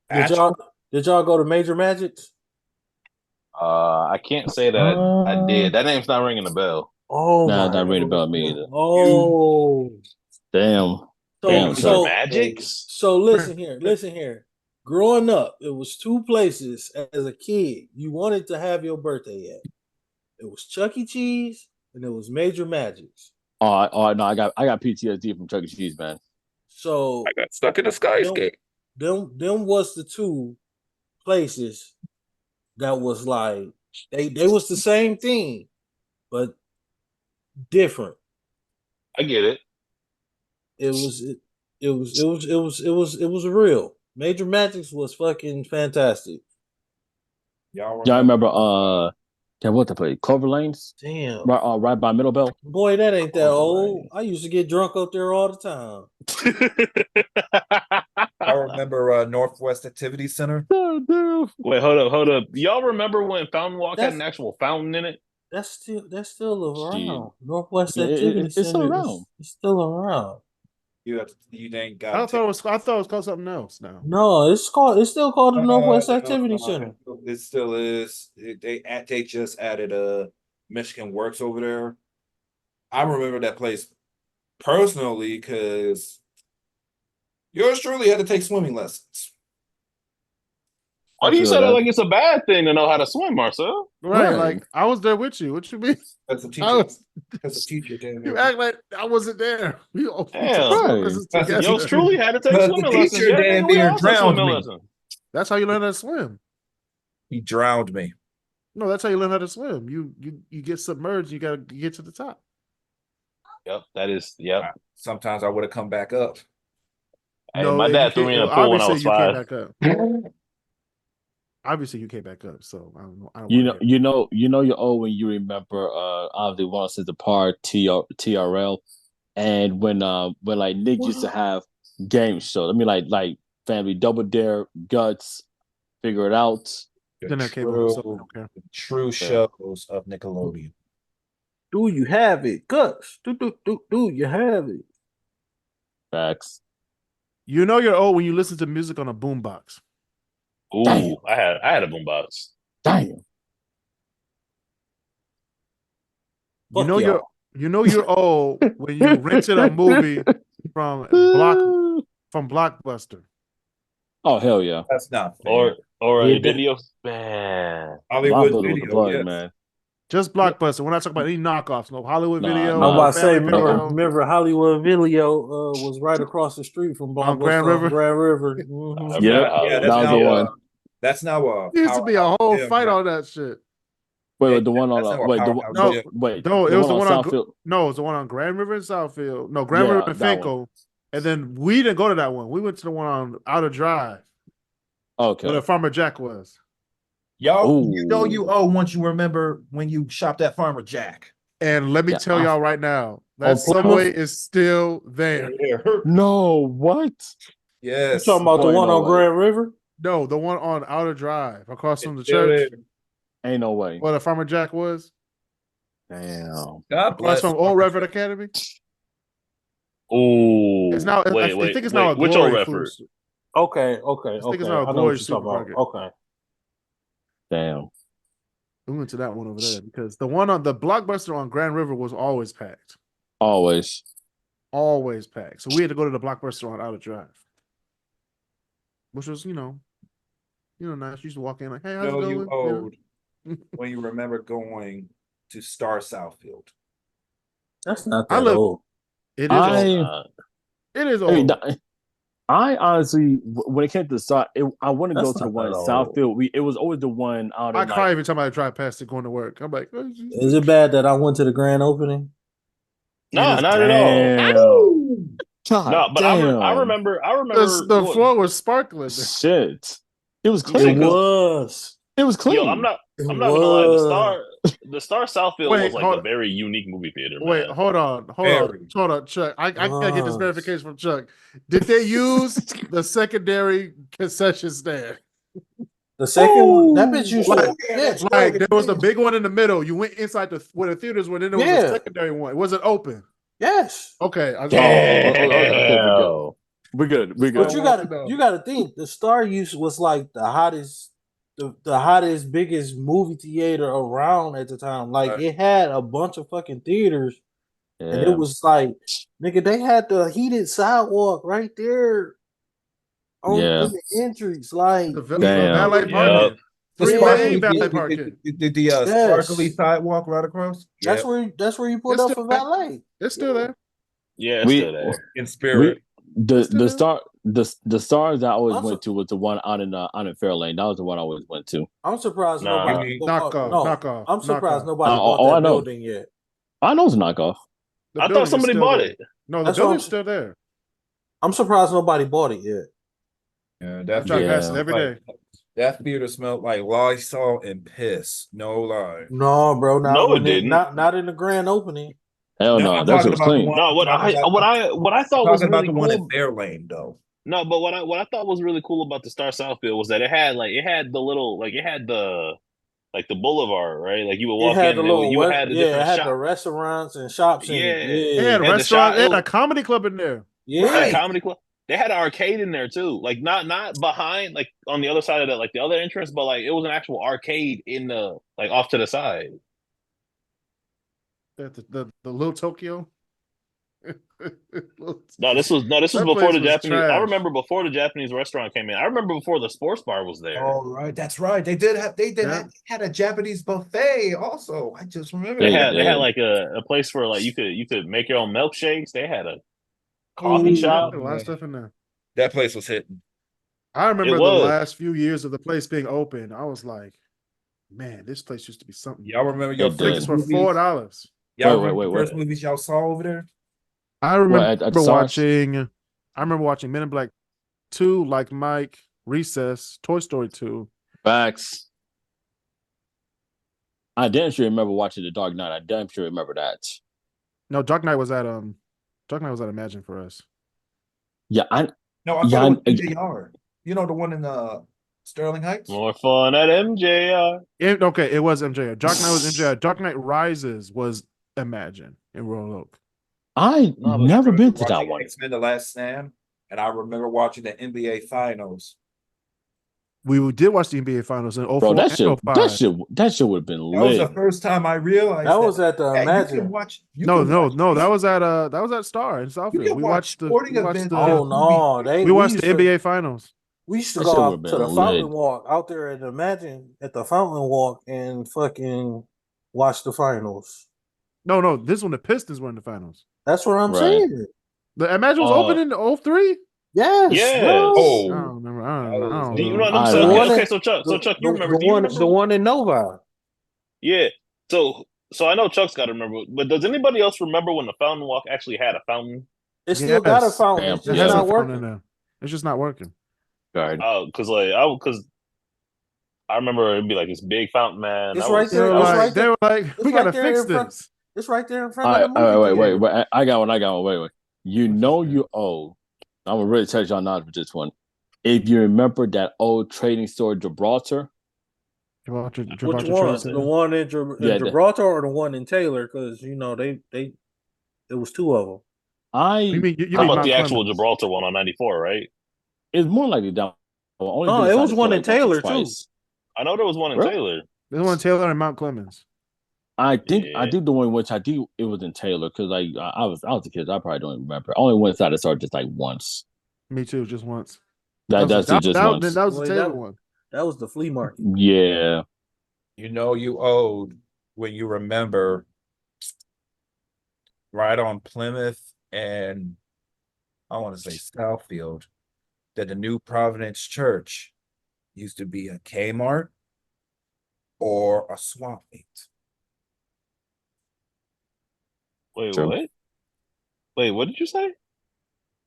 Did y'all actual. did y'all go to Major Magics? I can't say that I did. That name's not ringing a bell. Oh Nah, my not ringing a bell God. to me either. Oh. Damn. So Damn, Chuck. so Magics? so listen here. Growing up, it was two places as a kid you wanted to have your birthday at. It was Chuck E. Cheese and it was Major Magics. No, I got PTSD from Chuck E. Cheese, man. So got stuck in the them, skyscape. them was the two places that was like they was the same thing, but different. I get it. It was real. Major Magics was fucking fantastic. Y'all Y'all remember? remember damn, what the place? Clover Lanes? Damn. Right by Middle Belt. Boy, that ain't that Oh, old. right. I used to get drunk up there all the time. I remember Northwest Activity Center. Oh, damn. Wait, hold up. Y'all remember when Fountain Walk had That's an actual fountain in it? that's still Shit. around. Northwest Yeah, Activity it's still Center around. is still around. You ain't got I to thought take. it was called something else now. No, it's still called the Northwest Activity No, Center. it still is. They just added Michigan Works over there. I remember that place personally because yours truly had to take swimming lessons. Why I do you feel say that that. like it's a bad thing to know how to swim, Marcel? Right, Right. like I was there with you. What you mean? As a I teacher, was, as a teacher, damn you near. act like I wasn't there. We all took Damn. swim Right. lessons As a Yours together. teacher, truly had to take because the swimming lessons. teacher Yeah, damn nigga, we near all took drowned swimming me. lessons. That's how you learn how to swim. He drowned me. No, that's how you learn how to swim. You get submerged. You gotta get to the top. Yep, that is. Yep. Sometimes I would have come back up. Hey, No, my you dad threw can't. me in Well, a pool when I obviously was you came 5. back up. Obviously you came back up. So I don't know. I don't You want know, to hear. you're old when you remember obviously once is the part TRL and when like Nick used to have game shows. I mean like Family Double Dare, Guts, Figure It Out. The Then I came over, so I true, don't care. the true Yeah. shows of Nickelodeon. Do you have it? Guts. Do you have it? Facts. You know you're old when you listen to music on a boombox. Damn. Ooh, I had a boombox. Damn. You Fuck know you're y'all. you're old when you rented a movie from Blockbuster. Oh hell yeah. That's not Or fair. or Yeah, a video. Man. Hollywood Blockbuster with the Video, plug, yes. man. Just Blockbuster. We're not talking about any knockoffs. No Hollywood Video. I'm Nah. No about to say, Family remember, Video. remember Hollywood Video was right across the street from On Grand Blockbuster on River. Grand River. I Mhm. Yep. forgot Yeah, Hollywood that's That was the now Video. one. that's now There used to be a Powerhouse whole Gym, fight right? on that shit. Wait, Yeah, the one on that's now a wait, Powerhouse No, Gym. no, it the was one the on one on Southfield. no, it was the one on Grand River and Southfield. No, Grand River Yeah, and that one. Finkel. And then we didn't go to that one. We went to the one on Outer Drive where Okay. the Farmer Jack was. Y'all, you know Ooh. you owe once you remember when you shopped at Farmer Jack. And let me Yeah, tell y'all right now, that On Plymouth? subway is still there. No, what? You Yes. talking about the Boy, one no on way. Grand River? No, the one on Outer Drive across from the Still church there. Ain't no way. where the Farmer Jack was. Damn. God Across bless from Old Farmer Redford Jack. Academy. It's Ooh, now. I wait, think it's now a wait. Which old Glory food. Redford? Okay. I think it's I now a know Glory what you're talking about. supermarket. Okay. Damn. We went to that one over there because the one on the Blockbuster on Grand River was always packed. Always. Always packed. So we had to go to the Blockbuster on Outer Drive, which was nice. You used to walk in like, hey, how's it No, going? you owed when you remember going to Star Southfield. That's not I that live. old. It is old. I It is I mean, old. I honestly, when it came to the start, I want to go That's to the not one in that old. Southfield. It was always the one out I in cry like. every time I drive past it going to work. I'm like, oh, Is it bad that I went to the grand opening? it Nah, is. not at all. Damn. God No, but I damn. remember. I remember. The What, floor was sparkling. Shit. It was It yeah, clean. because was. It was yo, clean. It I'm not gonna lie. was. The Star Southfield was Wait, like a very unique movie theater, wait, man. hold Very. on, Chuck. I gotta get this Was. verification from Chuck. Did they use the secondary concession stand? The second one, that bitch used Like, to. Yeah, like there was the big one in the middle. You went inside where the theaters were. Then there was a yeah. secondary one. Was it open? Yes. Okay, I Okay, we're good. Damn. We're good. We're But good. you want gotta to know. you gotta think the Star use was like the the hottest, biggest movie theater around at the time. Like it had a bunch of fucking theaters, and it was like, nigga, they had the heated sidewalk right there on in the entries. Like, The Damn. valet parking. The Three lane sparkly, valet parking. the sparkly sidewalk right across. That's where you pulled It's up still for there. valet. It's still there. Yeah, it's still there. In spirit. The stars I always Also- went to was the one out in Fairlane. That was the one I always went to. I'm surprised Nah. nobody Knock off, no, knock off, I'm surprised knock off. nobody bought I that know. building yet. I know it's a knockoff. The I building thought is somebody still bought there. it. No, the That's what building's I'm- still there. I'm surprised nobody bought it yet. Yeah, I that drive Yeah. past it every day. That theater smelled like Lysol and piss. No lie. No, bro, not No, when it they, didn't. not in the grand opening. Hell no, I'm that talking shit was about the clean. one- No, what I thought was Talking about really the one cool. in Fairlane though. No, but what I thought was really cool about the Star Southfield was that it had the little it had the boulevard, right? Like you would It walk had in the and little you would have the it different had the shop. restaurants and shops in it. Yeah. They Yeah, had Had the restaurant. They had shop- a comedy club in there. yeah. Had a comedy club. They had an arcade in there too. Like not behind, like on the other side of the other entrance, but like it was an actual arcade in the off to the side. The little Tokyo. No, this was That before place the was Japanese. I trash. remember before the Japanese restaurant came in. I remember before the sports bar was there. Oh right, that's right. They had a Japanese buffet also. I just remember They Yeah. had like a place for like you could make your own milkshakes. They had a coffee Ooh, shop. A lot of stuff in there. That place was hitting. I remember It the was. last few years of the place being open. I was like, man, this place used to be something. Y'all remember your It did. Tickets first for movies? $4. Y'all Wait, remember the wait, first wait. movies y'all saw over there? I remember at the SARS? I remember watching Men in Black 2, Like Mike, Recess, Toy Story 2. Facts. I damn sure remember watching The Dark Knight. I damn sure remember that. No, Dark Knight was at Imagine for us. Yeah, No, I Yeah, thought it was I- MJR. You know the one in Sterling Heights? More fun at MJR. Okay, it was MJR. Dark Knight was MJR. Dark Knight Rises was Imagine in Royal Oak. I No, but never I been remember to that watching one. X-Men: The Last Stand, and I remember watching the NBA Finals. We did watch the NBA Finals in 04 Bro, that and shit 05. that shit would have been That was the lit. first time I realized That was at the yeah, you can Imagine. watch. No, that was at Star in You Southfield. can We watch watched the sporting we watched events. the, Oh no, we watched used the to- NBA Finals. We used to That go shit out would've to the been Fountain lit. Walk out there and Imagine at the Fountain Walk and fucking watch the finals. No, this one the Pistons were in the finals. That's what I'm Right. saying. The Imagine was open in 03? Yes. Yes. bro. I Oh, don't remember. I don't Do you know. know? I So, don't know. okay, so Chuck, you remember? Do you remember? the one in Nova. Yeah. So I know Chuck's got to remember, but does anybody else remember when the Fountain Walk actually had a fountain? It still got a Yes. fountain. Damn, It's It just has Yeah. a not phone in working. there. It's just not working. Right. Because I remember it'd be like this big fountain, man. It's That right was- there. They were It's like, right there. we It's gotta right there fix in front- this. It's right there in front All of right, the movie. wait, theater. wait. I got one. Wait. You know you owe. I'm gonna really tell y'all not with this one. If you remember that old trading store Gibraltar, Gibraltar Which Trade one? Center. The one in, Yeah, Gibraltar or the one in Taylor? Because it was two of them. You mean How about Mount the actual Clemens. Gibraltar one on 94, right? it's more likely down. Only No, been it was inside one the in store, like, Taylor, once or twice. I know there was one in Really? Taylor. There's one in Taylor and Mount Clemens. I think Yeah. I do the one which I do. It was in Taylor because I was a kid. I probably don't even remember. I only went inside the store just like once. Me too, just once. That's it, just once. Then that was the Wait, Taylor one. That was the flea market. Yeah. you know you owed when you remember right on Plymouth and I want to say Southfield that the New Providence Church used to be a Kmart or a swap meet. Wait, True. what? Wait, what did you say?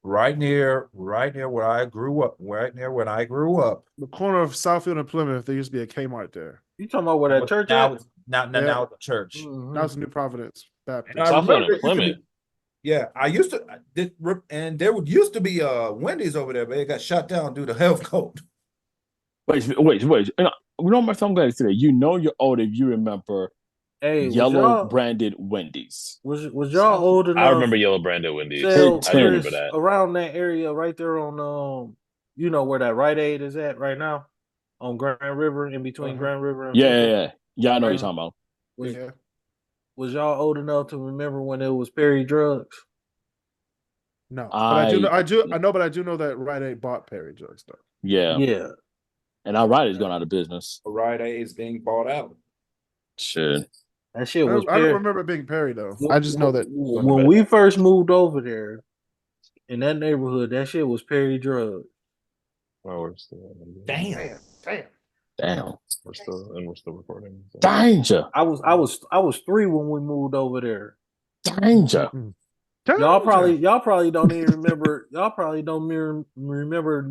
Right near where I grew up. Right near when I grew up. The corner of Southfield and Plymouth, there used to be a Kmart there. You talking about where that church now, at? now the church. Mhm. That was New Providence Baptist. And I Southfield remember and it used to be- Plymouth. Yeah, I used to, and there used to be a Wendy's over there, but it got shut down due to health code. Wait. And you know what I'm glad to say that. You know you're old if you remember Hey, yellow branded Wendy's. was y'all old enough? I remember Yellow Branded Wendy's. Sell I do remember Chris that. around that area right there on you know where that Rite Aid is at right now on Grand River, in between Grand River and Yeah, Fifth. I know what you're Right. talking about. Was, Yeah. was y'all old enough to remember when it was Perry Drugs? No, but I do know, but I do know that Rite Aid bought Perry Drugstore. Yeah. And our Rite Aid's going out of business. Rite Aid is being bought out. Shit. That shit I was. don't remember it being Perry though. I just know that when we first moved over there in that neighborhood, that shit was Perry Drugs. Oh, we're still. Damn. We're still recording. So. Danger. I was 3 when we moved over there. Danger. Y'all probably don't even remember. Y'all probably don't remember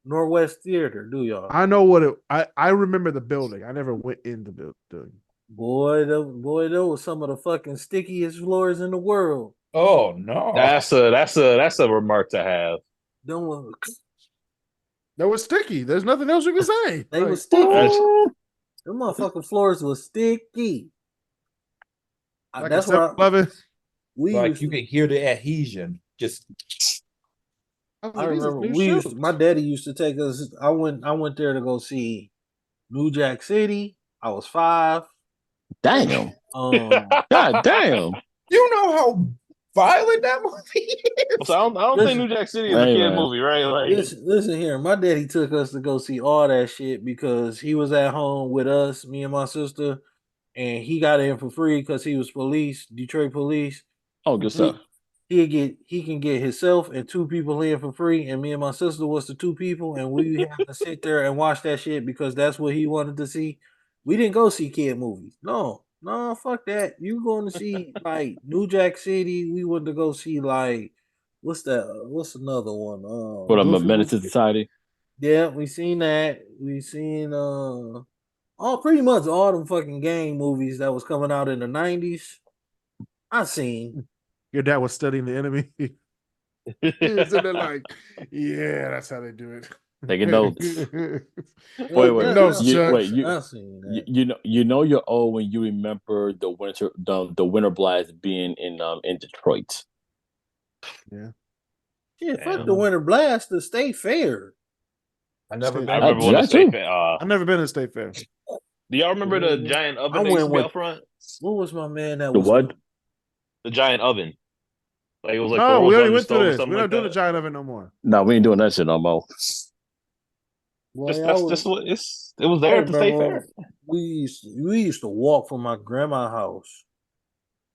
Northwest Theater, do y'all? I know what it. I remember the building. I never went in the building. Boy, those was some of the fucking stickiest floors in the world. Oh no. That's a remark to have. Them was, That was sticky. There's nothing else you can say. they Like, was sticky. That's- Them motherfucking floors was sticky. like That's a why 7-Eleven. we Like used you to, can hear the adhesion. Just I remember my daddy used to take us. I went there to go see New Jack City. I was 5. Damn. God damn. you know how violent that movie is. So I don't think New Jack City is a kid movie, right? Like, listen here. My daddy took us to go see all that shit because he was at home with us, me and my sister, and he got in for free because he was police, Detroit police. Oh, good stuff. He can get himself and 2 people in for free, and me and my sister was the 2 people, and we had to sit there and watch that shit because that's what he wanted to see. We didn't go see kid movies. No, fuck that. You going to see like New Jack City? We went to go see like what's that? What's another one? What a menace to society. Yeah, we seen that. We seen pretty much all them fucking gang movies that was coming out in the 90s. I seen. Your dad was studying the enemy. He was in there like, yeah, that's how they do it. Taking notes. Wait. You know you're old when you remember the winter blast being in Detroit. Yeah. Yeah, fuck the winter blast, the state fair. I remember when the state fair. I've never been to state fair. Do y'all remember the giant oven that used to be out front? What was my man that the was what? The giant oven. Like it was like no, we already went through this. We're not doing the giant oven no more. No, we ain't doing that shit no more. Well, just what it was there at the state fair. We used to walk from my grandma's house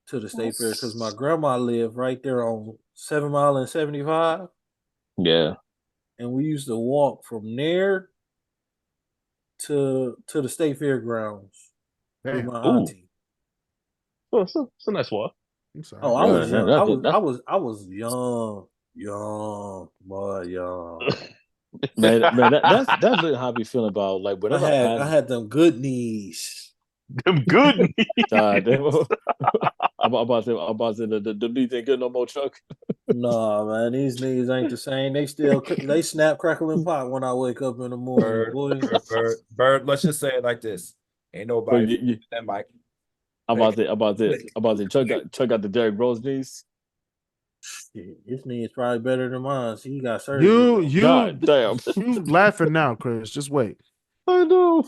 to the state fair because my grandma lived right there on 7 Mile and 75. Yeah. And we used to walk from there to the state fairgrounds with my auntie. Well, it's a nice walk. I'm sorry. Oh, I was young. I was young, young. Man, that's how I be feeling about like whatever. I had them good knees. Them good knees. I'm about to say the knees ain't good no more, Chuck. Nah, man, these knees ain't the same. They snap, crackle, and pop when I wake up in the morning. Bird. Let's just say it like this: ain't nobody that mic. I'm about to Chuck got the Derrick Rose knees. His knee is probably better than mine. So he got surgery. God damn. You laughing now, Chris. Just wait. I know.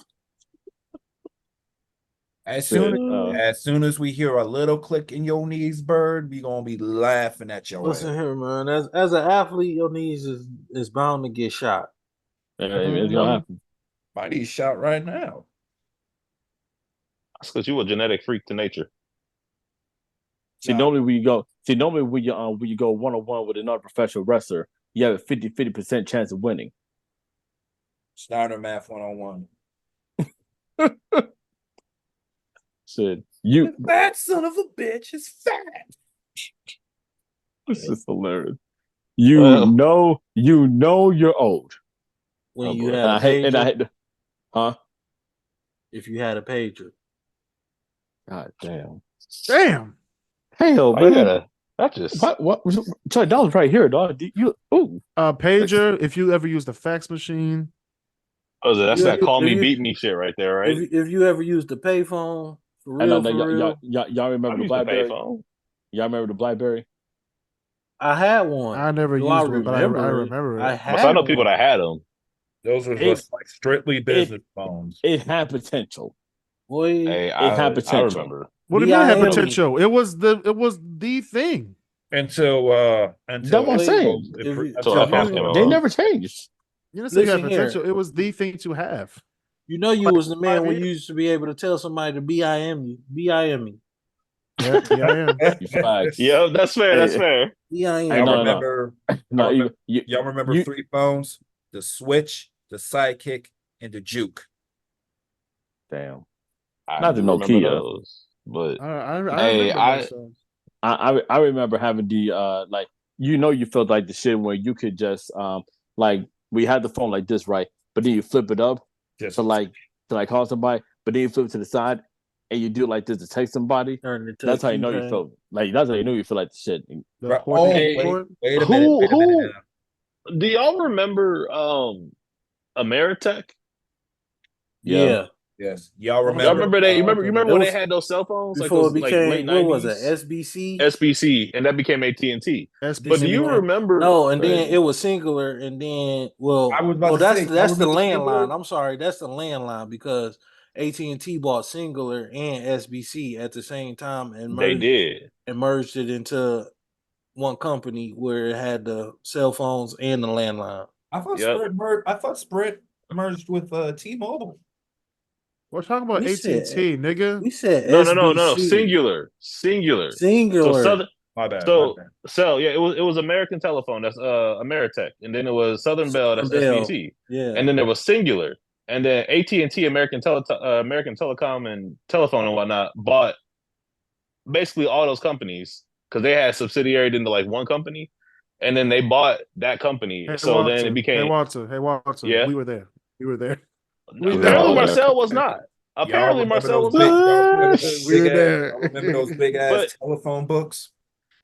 As soon as we hear a little click in your knees, Bird, we gonna be laughing at your Listen here, man. As an athlete, your knees is bound to get shot. It's gonna happen. My knees shot right now. That's because you a genetic freak to nature. See, normally when you go 1-on-1 with another professional wrestler, you have a 50% chance of winning. Snyder math 1-on-1. Shit, that son of a bitch is fat. This is hilarious. You know you're old when you had a pager. Huh? If you had a pager. God damn. Hell, man. Yeah. That just what? Sorry, that was right here, dog. Pager. If you ever used a fax machine. Oh, that's that call me, beat me shit right there, right? If you ever used the payphone, for real, y'all remember the BlackBerry? Y'all remember the BlackBerry? I had one. I never used one, but I remember it. I know people that had them. Those were It- just like strictly business phones. It had potential. Boy, Hey, It had I potential. remember. What do you mean it had BIM. potential? It was the thing. Until That's what I'm saying. So iPhones came They along. never changed. You didn't say you had Listen here. potential. It was the thing to have. You know you was the man 5 when years. you used to be able to tell somebody to BIM you. BIM me. Yeah, BIM. Facts. Yeah, that's fair. That's Hey, fair. BIM. Hey, Y'all no, remember? No, Y'all remember you- 3 phones? The Switch, the Sidekick, and the Juke. damn. I Not the do remember Nokia. those, but I Hey, remember I- those songs. I remember having the like you felt like the shit where you could just like we had the phone like this, right? But then you flip it up Just to like call somebody, but then you flip it to the side and you do it like this to text somebody. Turn it to That's a how you know you keypad. felt like that's how you know you feel like the shit. The Right. port Oh, and wait, port. wait a Who- minute. Wait a minute who- do y'all remember Ameritech? Yeah. Yes. Y'all Y'all remember? Y'all remember they? You remember It when was they had those cell phones like before those it like late became what was it? 90s? SBC. SBC, and that became AT&T. SBC. But do you became- remember? No, and then Crazy. it was singular, and then I was about to that's say, that's y'all the remember landline. Singular? I'm sorry, that's the landline because AT&T bought Singular and SBC at the same time and They did. merged it into one company where it had the cell phones and the landline. I thought Yep. Sprint merged with T-Mobile. We're talking about We AT&T, said- nigga. We said No, SBC. Singular. Singular. So Southern. My bad. So my bad. yeah, it was American Telephone. That's Ameritech, and then it was Southern Bell. That's Southern Bell. SBC, Yeah. and then there was Singular, and then AT&T, American Telecom and Telephone and whatnot bought basically all those companies because they had subsidiary into like one company, and then they bought that company. Hey, So then it Hey, became Walter. Yeah. We were there. apparently all Marcel was not. Apparently Y'all remember Marcel was those big, not. y'all remember those We were big there. ass, y'all remember those big ass But- telephone books?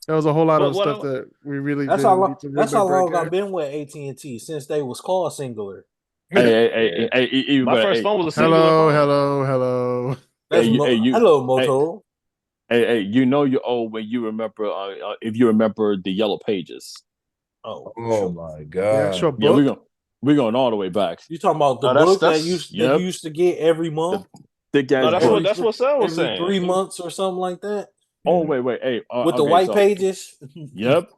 There was a whole lot But of what stuff I- that we really That's didn't how need to long. That's how remember long I've again. been with AT&T since they was called Singular. Hey, even My better, first hey, phone was a Singular phone. Hello. That's Hey, you- hello, hey. Moto. hey, you know you're old when you remember if you remember the Yellow Pages. Oh, Oh my The god! actual Yeah, book. we're going all the way back. you talking about the No, that's- book that that's- that yep. you used to get every month? Thick ass No, that's book. what that's what Sal was every saying. 3 months or something like that Oh wait, hey, with the okay, white so- pages. Yep.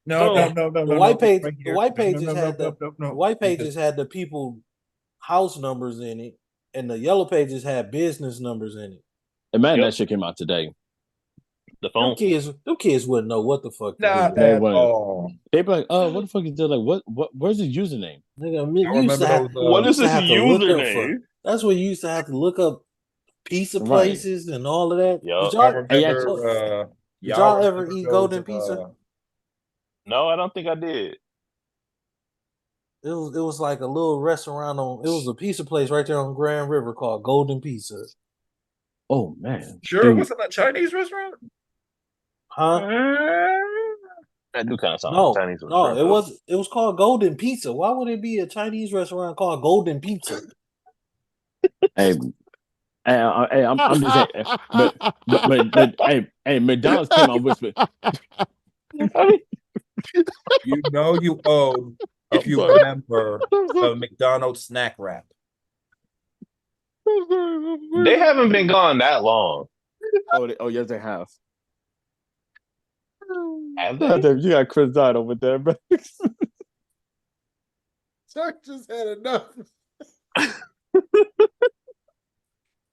No, So, no. The white page, right the here. white No, pages no, had the no. white pages had the people house numbers in it, and the yellow pages had business numbers in it. Imagine Yep. that shit came out today. the phone. Them kids wouldn't know what the fuck. to Not do. They at wouldn't. all. They'd be like, what the fuck is that? Like, what? Where's his username? Nigga, I you used to remember have, those, What you is used to this have to look up for. username? That's where you used to have to look up pizza Right. places and all of that. Yup. Did Y'all y'all, remember? did y'all ever eat golden pizza? No, I don't think I did. It was like a little restaurant on. It was a pizza place right there on Grand River called Golden Pizza. Oh man. Sure, it Dude, wasn't a Chinese restaurant. Huh? That do kind of sound No, like Chinese. no, it was called Golden Pizza. Why would it be a Chinese restaurant called Golden Pizza? hey, I'm just saying, but hey, McDonald's came out with You know you owe if you sorry. remember the McDonald's snack wrap. They haven't been gone that long. Oh yes, they have. Have God they? damn, you got Chris Dodd over there, bro. Chuck just had enough.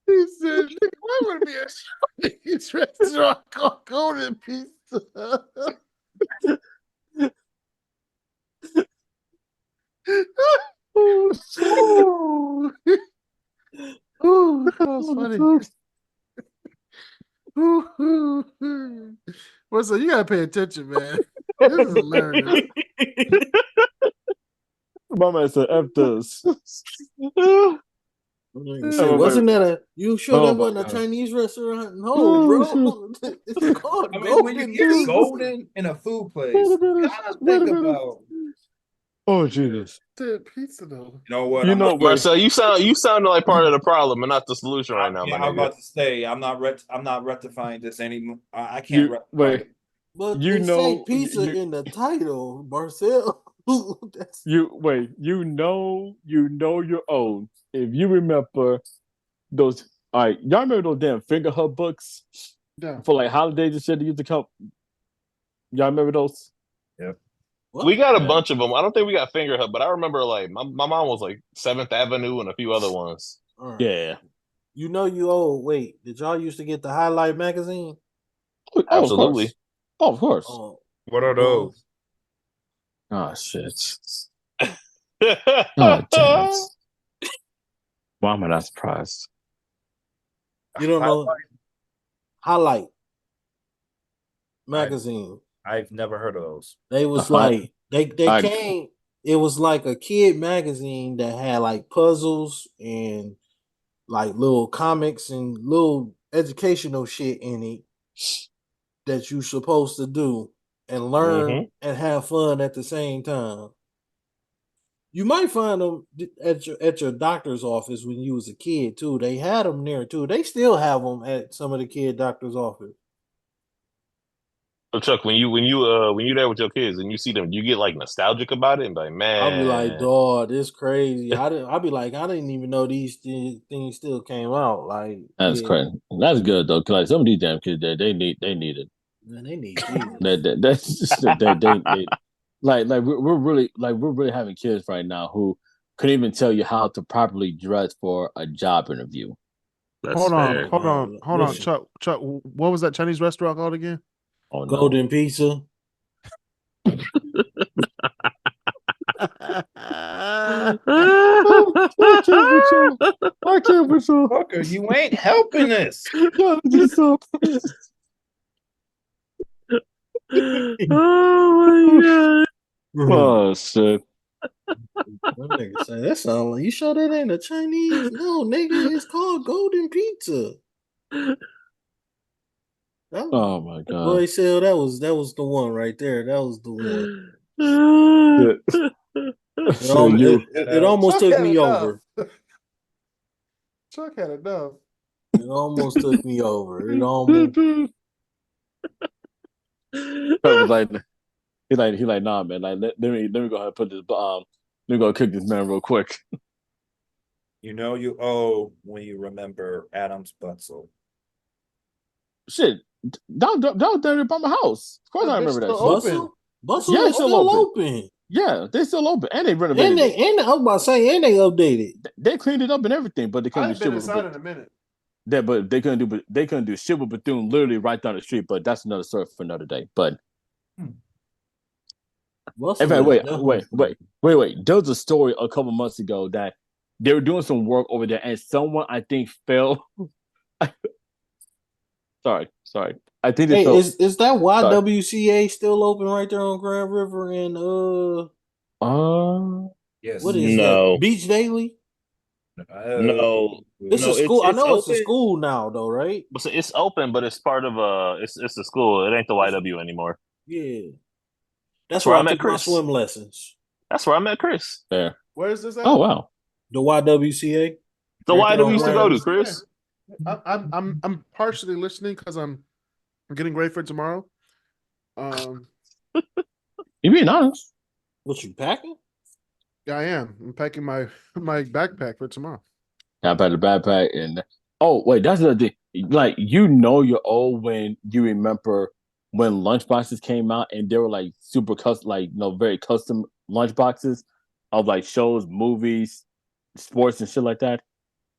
He said, "Nigga, why would it be a Chinese restaurant called Golden Pizza?" Ooh. Ooh, that was funny. Ooh. Well, so you gotta pay attention, man. This is hilarious. My man said F this. You said, wasn't that a? You sure Oh, that my wasn't a God. Chinese restaurant? No, Oh, bro. It's called I mean, when you Golden get Pizza. golden in a food place, you gotta think about. Oh Jesus! That pizza though. You know what? You I'm know not, what? Marcel, you sounded like part of the problem and not the solution right now, yeah, my I'm nigga. about to say I'm not rectifying this anymore. I can't You rectify wait. it. But You it say know, pizza in the title, Marcel. That's, You know your own. If you remember those, all right, y'all remember those damn finger hut books Yeah. for like holidays and shit that used to come? Y'all remember those? Yep. what? We got a Man. bunch of them. I don't think we got Finger Hut, but I remember like my mom was like Seventh Avenue and a few other ones. All right. Yeah. You know you old. Wait, did y'all used to get the Highlight magazine? Oh, of Absolutely. course. Oh, of course. Oh, What are those? Oh shit. Oh damn it. Why am I not surprised? you don't know Highlight I, magazine. I've never heard of those. They was I- like they I- came. It was like a kid magazine that had like puzzles and like little comics and little educational shit in it that you supposed to do and learn Hmm. and have fun at the same time. You might find them at your doctor's office when you was a kid too. They had them there too. They still have them at some of the kid doctor's office. So Chuck, when you there with your kids and you see them, you get like nostalgic about it and be like, I'll be like, man, dog, this crazy. I'll be like, I didn't even know these things still came out. Like, That's yeah, crazy. That's good though, because like some of these damn kids, they need it. man, they need Jesus. That's just, they like we're really having kids right now who couldn't even tell you how to properly dress for a job interview. that's Hold on, fair. hold on, hold on, Listen, Chuck. What was that Chinese restaurant called again? Oh no. Golden Pizza. I can't with you. I can't with you. Fucker, you ain't helping us. God, this up. Oh my god. Oh shit. That nigga say that sound like you sure that ain't a Chinese? No, nigga, it's called Golden Pizza. That Oh my god. boy said that was the one right there. That was the one. So you It almost Chuck took had me enough. over. Chuck had enough. It almost took me over. It almost. Trevor was like he like nah man, like let me go ahead and put this let me go cook this man real quick. You know you owe when you remember Adam's Butzel. Shit. That was down by my house. Of course That I bitch remember that still shit. open. Bustle Yeah, is it's still still open. open. Yeah, they still open. And they And renovated it. I was about to say, and they updated. They cleaned it up and everything, but they couldn't do I've been shit with inside in a minute. that, but they couldn't do shit with Bethune literally right down the street. But that's another story for another day. But in Bustle fact, is definitely. wait. There was a story a couple months ago that they were doing some work over there, and someone I think fell. sorry. I think they Hey, fell. is that Sorry. YWCA still open right there on Grand River and Yes. what is No, that? Beach Daily? no, It's a no. school. I It's know it's a open. school now though, right? But it's open, but it's part of it's the school. It ain't the YW anymore. Yeah. That's That's where where I I met took my Chris. swim lessons. That's where I met Chris. There. Where is this at? Oh wow. The YWCA. The Right there YW on used to Grand go to River. Chris. I'm partially listening because I'm getting ready for tomorrow. You being honest? What you packing? Yeah, I am. I'm packing my backpack for tomorrow. I packed the backpack and oh wait, that's another thing. Like you're old when you remember when lunchboxes came out and they were like super custom, like very custom lunchboxes of like shows, movies, sports, and shit like that.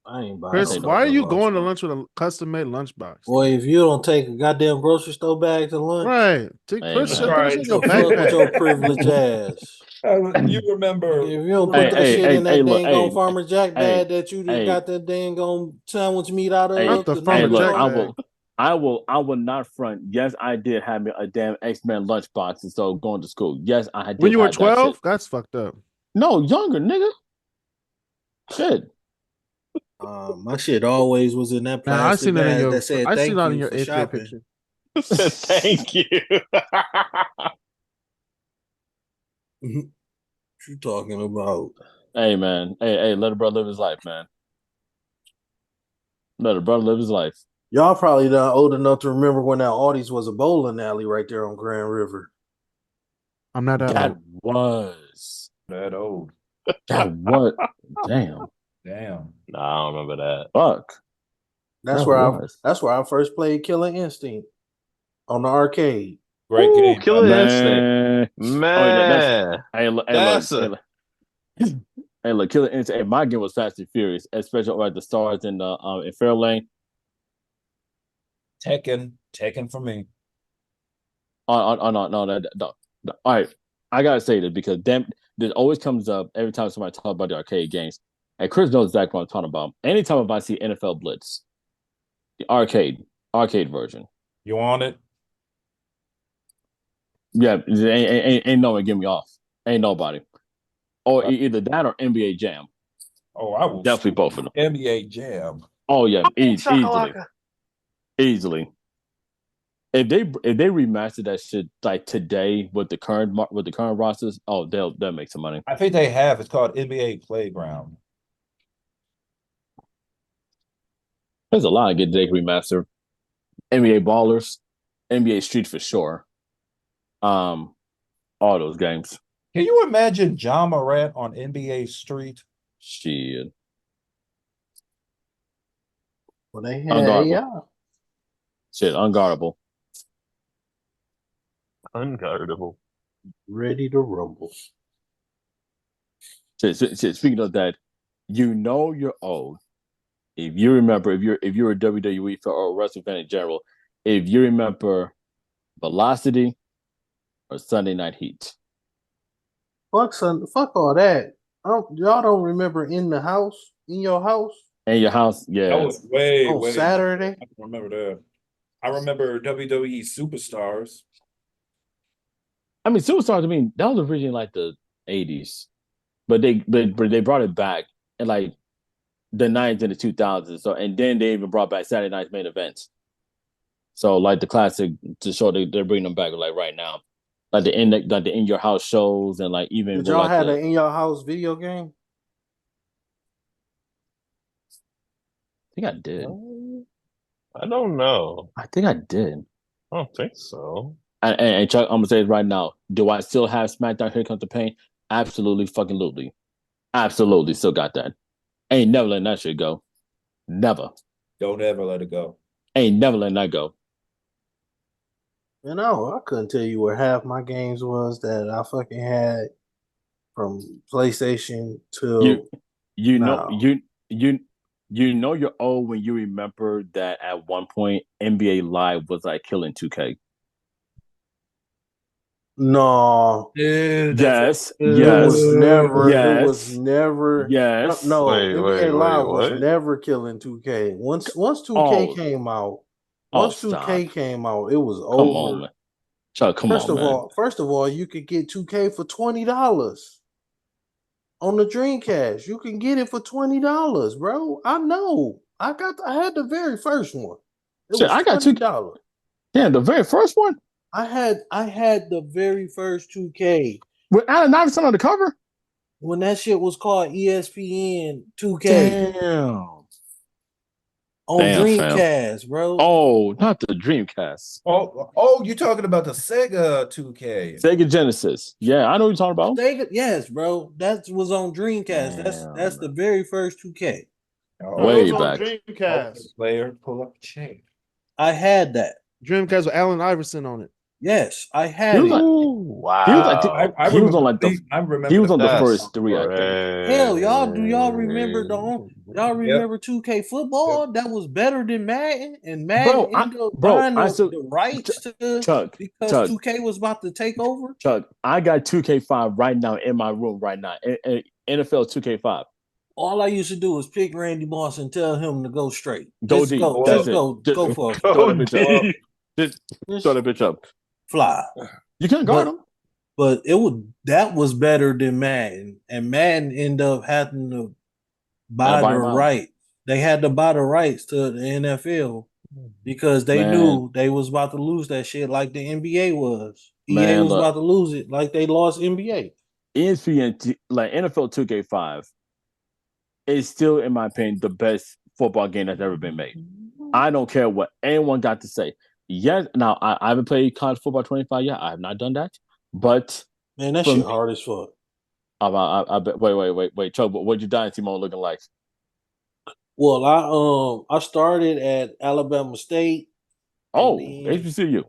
I ain't buying I Chris, no say why are fucking you lunch. going to lunch with a custom made lunchbox? Boy, if you don't take a goddamn grocery store bag to lunch, Right. Take Hey, put man. put this in your the fuck with your backpack. privileged ass. You remember If you don't put that shit in that Look, dang on Farmer Jack bag that you just hey, got that dang on sandwich meat out Not of, the the hey, Farmer number look, Jack joint. bag. I will not front. Yes, I did have me a damn X-Men lunchbox, and so going to school. Yes, I When did you were have that shit. 12, that's fucked up. No, younger nigga. Shit. My shit always was in that Man, I plastic seen that in bag your that said I seen thank that in you your for eighth grade shopping. picture. Said thank you. What you talking about? Hey man. Hey, let a brother live his life, man. Let a brother live his life. Y'all probably not old enough to remember when that Audie's was a bowling alley right there on Grand River. I'm not that That old. was. That old. That was. Damn. Damn. Nah, I don't remember that. Fuck. That's That where was. I first played Killer Instinct on the arcade. Great Ooh, game, Killer brother. Instinct. Man. Oh, yeah, that's. Man. Hey, look. Hey, look. That's Hey, a look. Hey, look. Killer Instinct. Hey, my game was Fast and Furious, especially at the stars in in Fairlane. Tekken for me. No, no. All right, I gotta say this because this always comes up every time somebody talks about the arcade games. And Chris knows exactly what I'm talking about. Anytime if I see NFL Blitz, the arcade version, You on it? yeah, ain't no one get me off. Ain't nobody. Or either that or NBA Jam. Oh, I will Definitely both of them. NBA Jam. Oh yeah, easily, Shakalaka. easily. If they remaster that shit like today with the current rosters, oh they'll make some money. I think they have. It's called NBA Playground. There's a lot of good they can remaster. NBA Ballers, NBA Street for sure. All those games. Can you imagine John Morant on NBA Street? Shit, Well, they had unguardable. AI. Shit, unguardable. unguardable. Ready to rumble. Shit, speaking of that, you know you're old if you remember if you're a WWE fan or a wrestling fan in general. If you remember Velocity or Sunday Night Heat. Fuck all that. Y'all don't remember in your house And your house, That yeah. was way, on way. Saturday? I don't remember that. I remember WWE Superstars. I mean, Superstars. I mean, that was originally like the '80s, but they brought it back in like the '90s and the 2000s. So and then they even brought back Saturday Night's main events. So like the classic to show they're bringing them back like right now, like the in your house shows and like even Did with y'all like have an in your house video game? I think I did. I don't know. I think I did. I don't think so. And Chuck, I'm gonna say it right now. Do I still have SmackDown Here Comes the Pain? Absolutely, fucking lutely. Absolutely, still got that. Ain't never letting that shit go. Never. Don't ever let it go. Ain't never letting that go. You know, I couldn't tell you where half my games was that I fucking had from PlayStation to You know now. you know you're old when you remember that at one point NBA Live was like killing 2K. No, Dude, Yes, it yes, was never. It was yes, never. yes. No, NBA Live was What? never killing 2K. Once 2K Oh, came out, oh, once 2K stop. came out, it was Come on, over. man. Chuck, come on, man. First of all, you could get 2K for $20 on the Dreamcast. You can get it for $20, bro. I know. I had the very first one. It Shit, was I got two. $20. Yeah, the very first one I had the very first 2K with Allen Iverson on the cover. when that shit was called ESPN 2K Damn. on Damn, fam. Dreamcast, bro. Oh, not the Dreamcast. Oh, you talking about the Sega 2K? Sega Genesis. Yeah, I know what you're talking about. Yes, bro. That was on Dreamcast. That's Damn. the very first 2K. No, it Way was on back. Dreamcast. Player, pull up a chain. I had that. Dreamcast with Allen Iverson on it. Yes, I He had was it. like, Wow. he was like, I he was remember. on like the, I remember. he was on the That's first three, I think. Hell, y'all remember y'all Yep. remember 2K football? That was better than Madden, and Bro, Madden ended up buying I still the rights to Chuck, because Chuck, 2K was about to take over. Chuck. I got 2K5 right now in my room right now. NFL 2K5. All I used to do was pick Randy Moss and tell him to go straight. Go Just deep. go, That's just it. go, Just go for it. throw that bitch up. deep. Just Just throw that bitch up. fly. You can't guard him. But that was better than Madden, and Madden ended up having to buy Buy the him out. rights. They had to buy the rights to the NFL because they knew they was about to lose that shit like the NBA was. EA was about to lose it like they lost NBA. ESPN, like NFL 2K5, is still, in my opinion, the best football game that's ever been made. I don't care what anyone got to say. Yes, now I haven't played college football 25 yet. I have not done that. But Man, that For shit me- hard as fuck. I bet. Wait, Chuck. But what's your dynasty mode looking like? Well, I started at Alabama State. Oh, then- HBCU.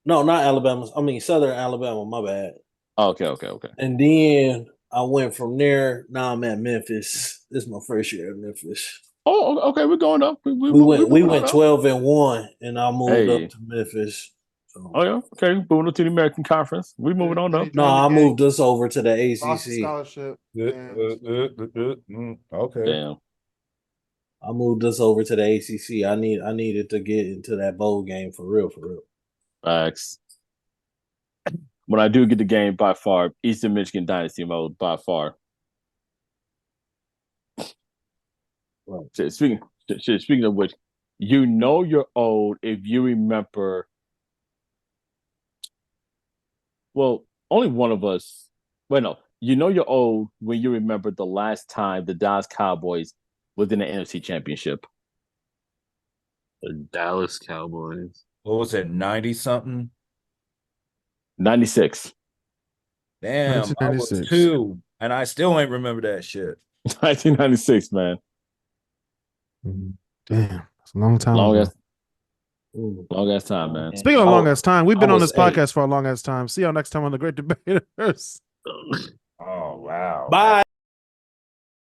No, not Alabama. I mean Southern Alabama. My bad. Okay. And then I went from there. Now I'm at Memphis. This is my first year at Memphis. Oh, okay. We're going up. We We moving went on up. 12-1, and I moved Hey. up to Memphis. So. Oh yeah. Okay. Moving up to the American Conference. We moving on up. No, I moved us over to the Lost the ACC. scholarship. and- Okay. Damn. I moved us over to the ACC. I needed to get into that bowl game for real. Facts. When I do get the game, by far, Eastern Michigan dynasty mode by far. Right. Speaking of which, you know you're old if you remember. Well, only one of us. Wait, no. You know you're old when you remember the last time the Dallas Cowboys was in the NFC Championship. The Dallas Cowboys. What was it? 90 something. 96. Damn, I was 1996. 2, and I still ain't remember that shit. 1996, man. Damn, it's a long time Long ago. ass, long ass time, man. Speaking of long ass time, we've been I on was this podcast for a long ass time. See y'all next time on the Great Debaters. Oh wow. Bye.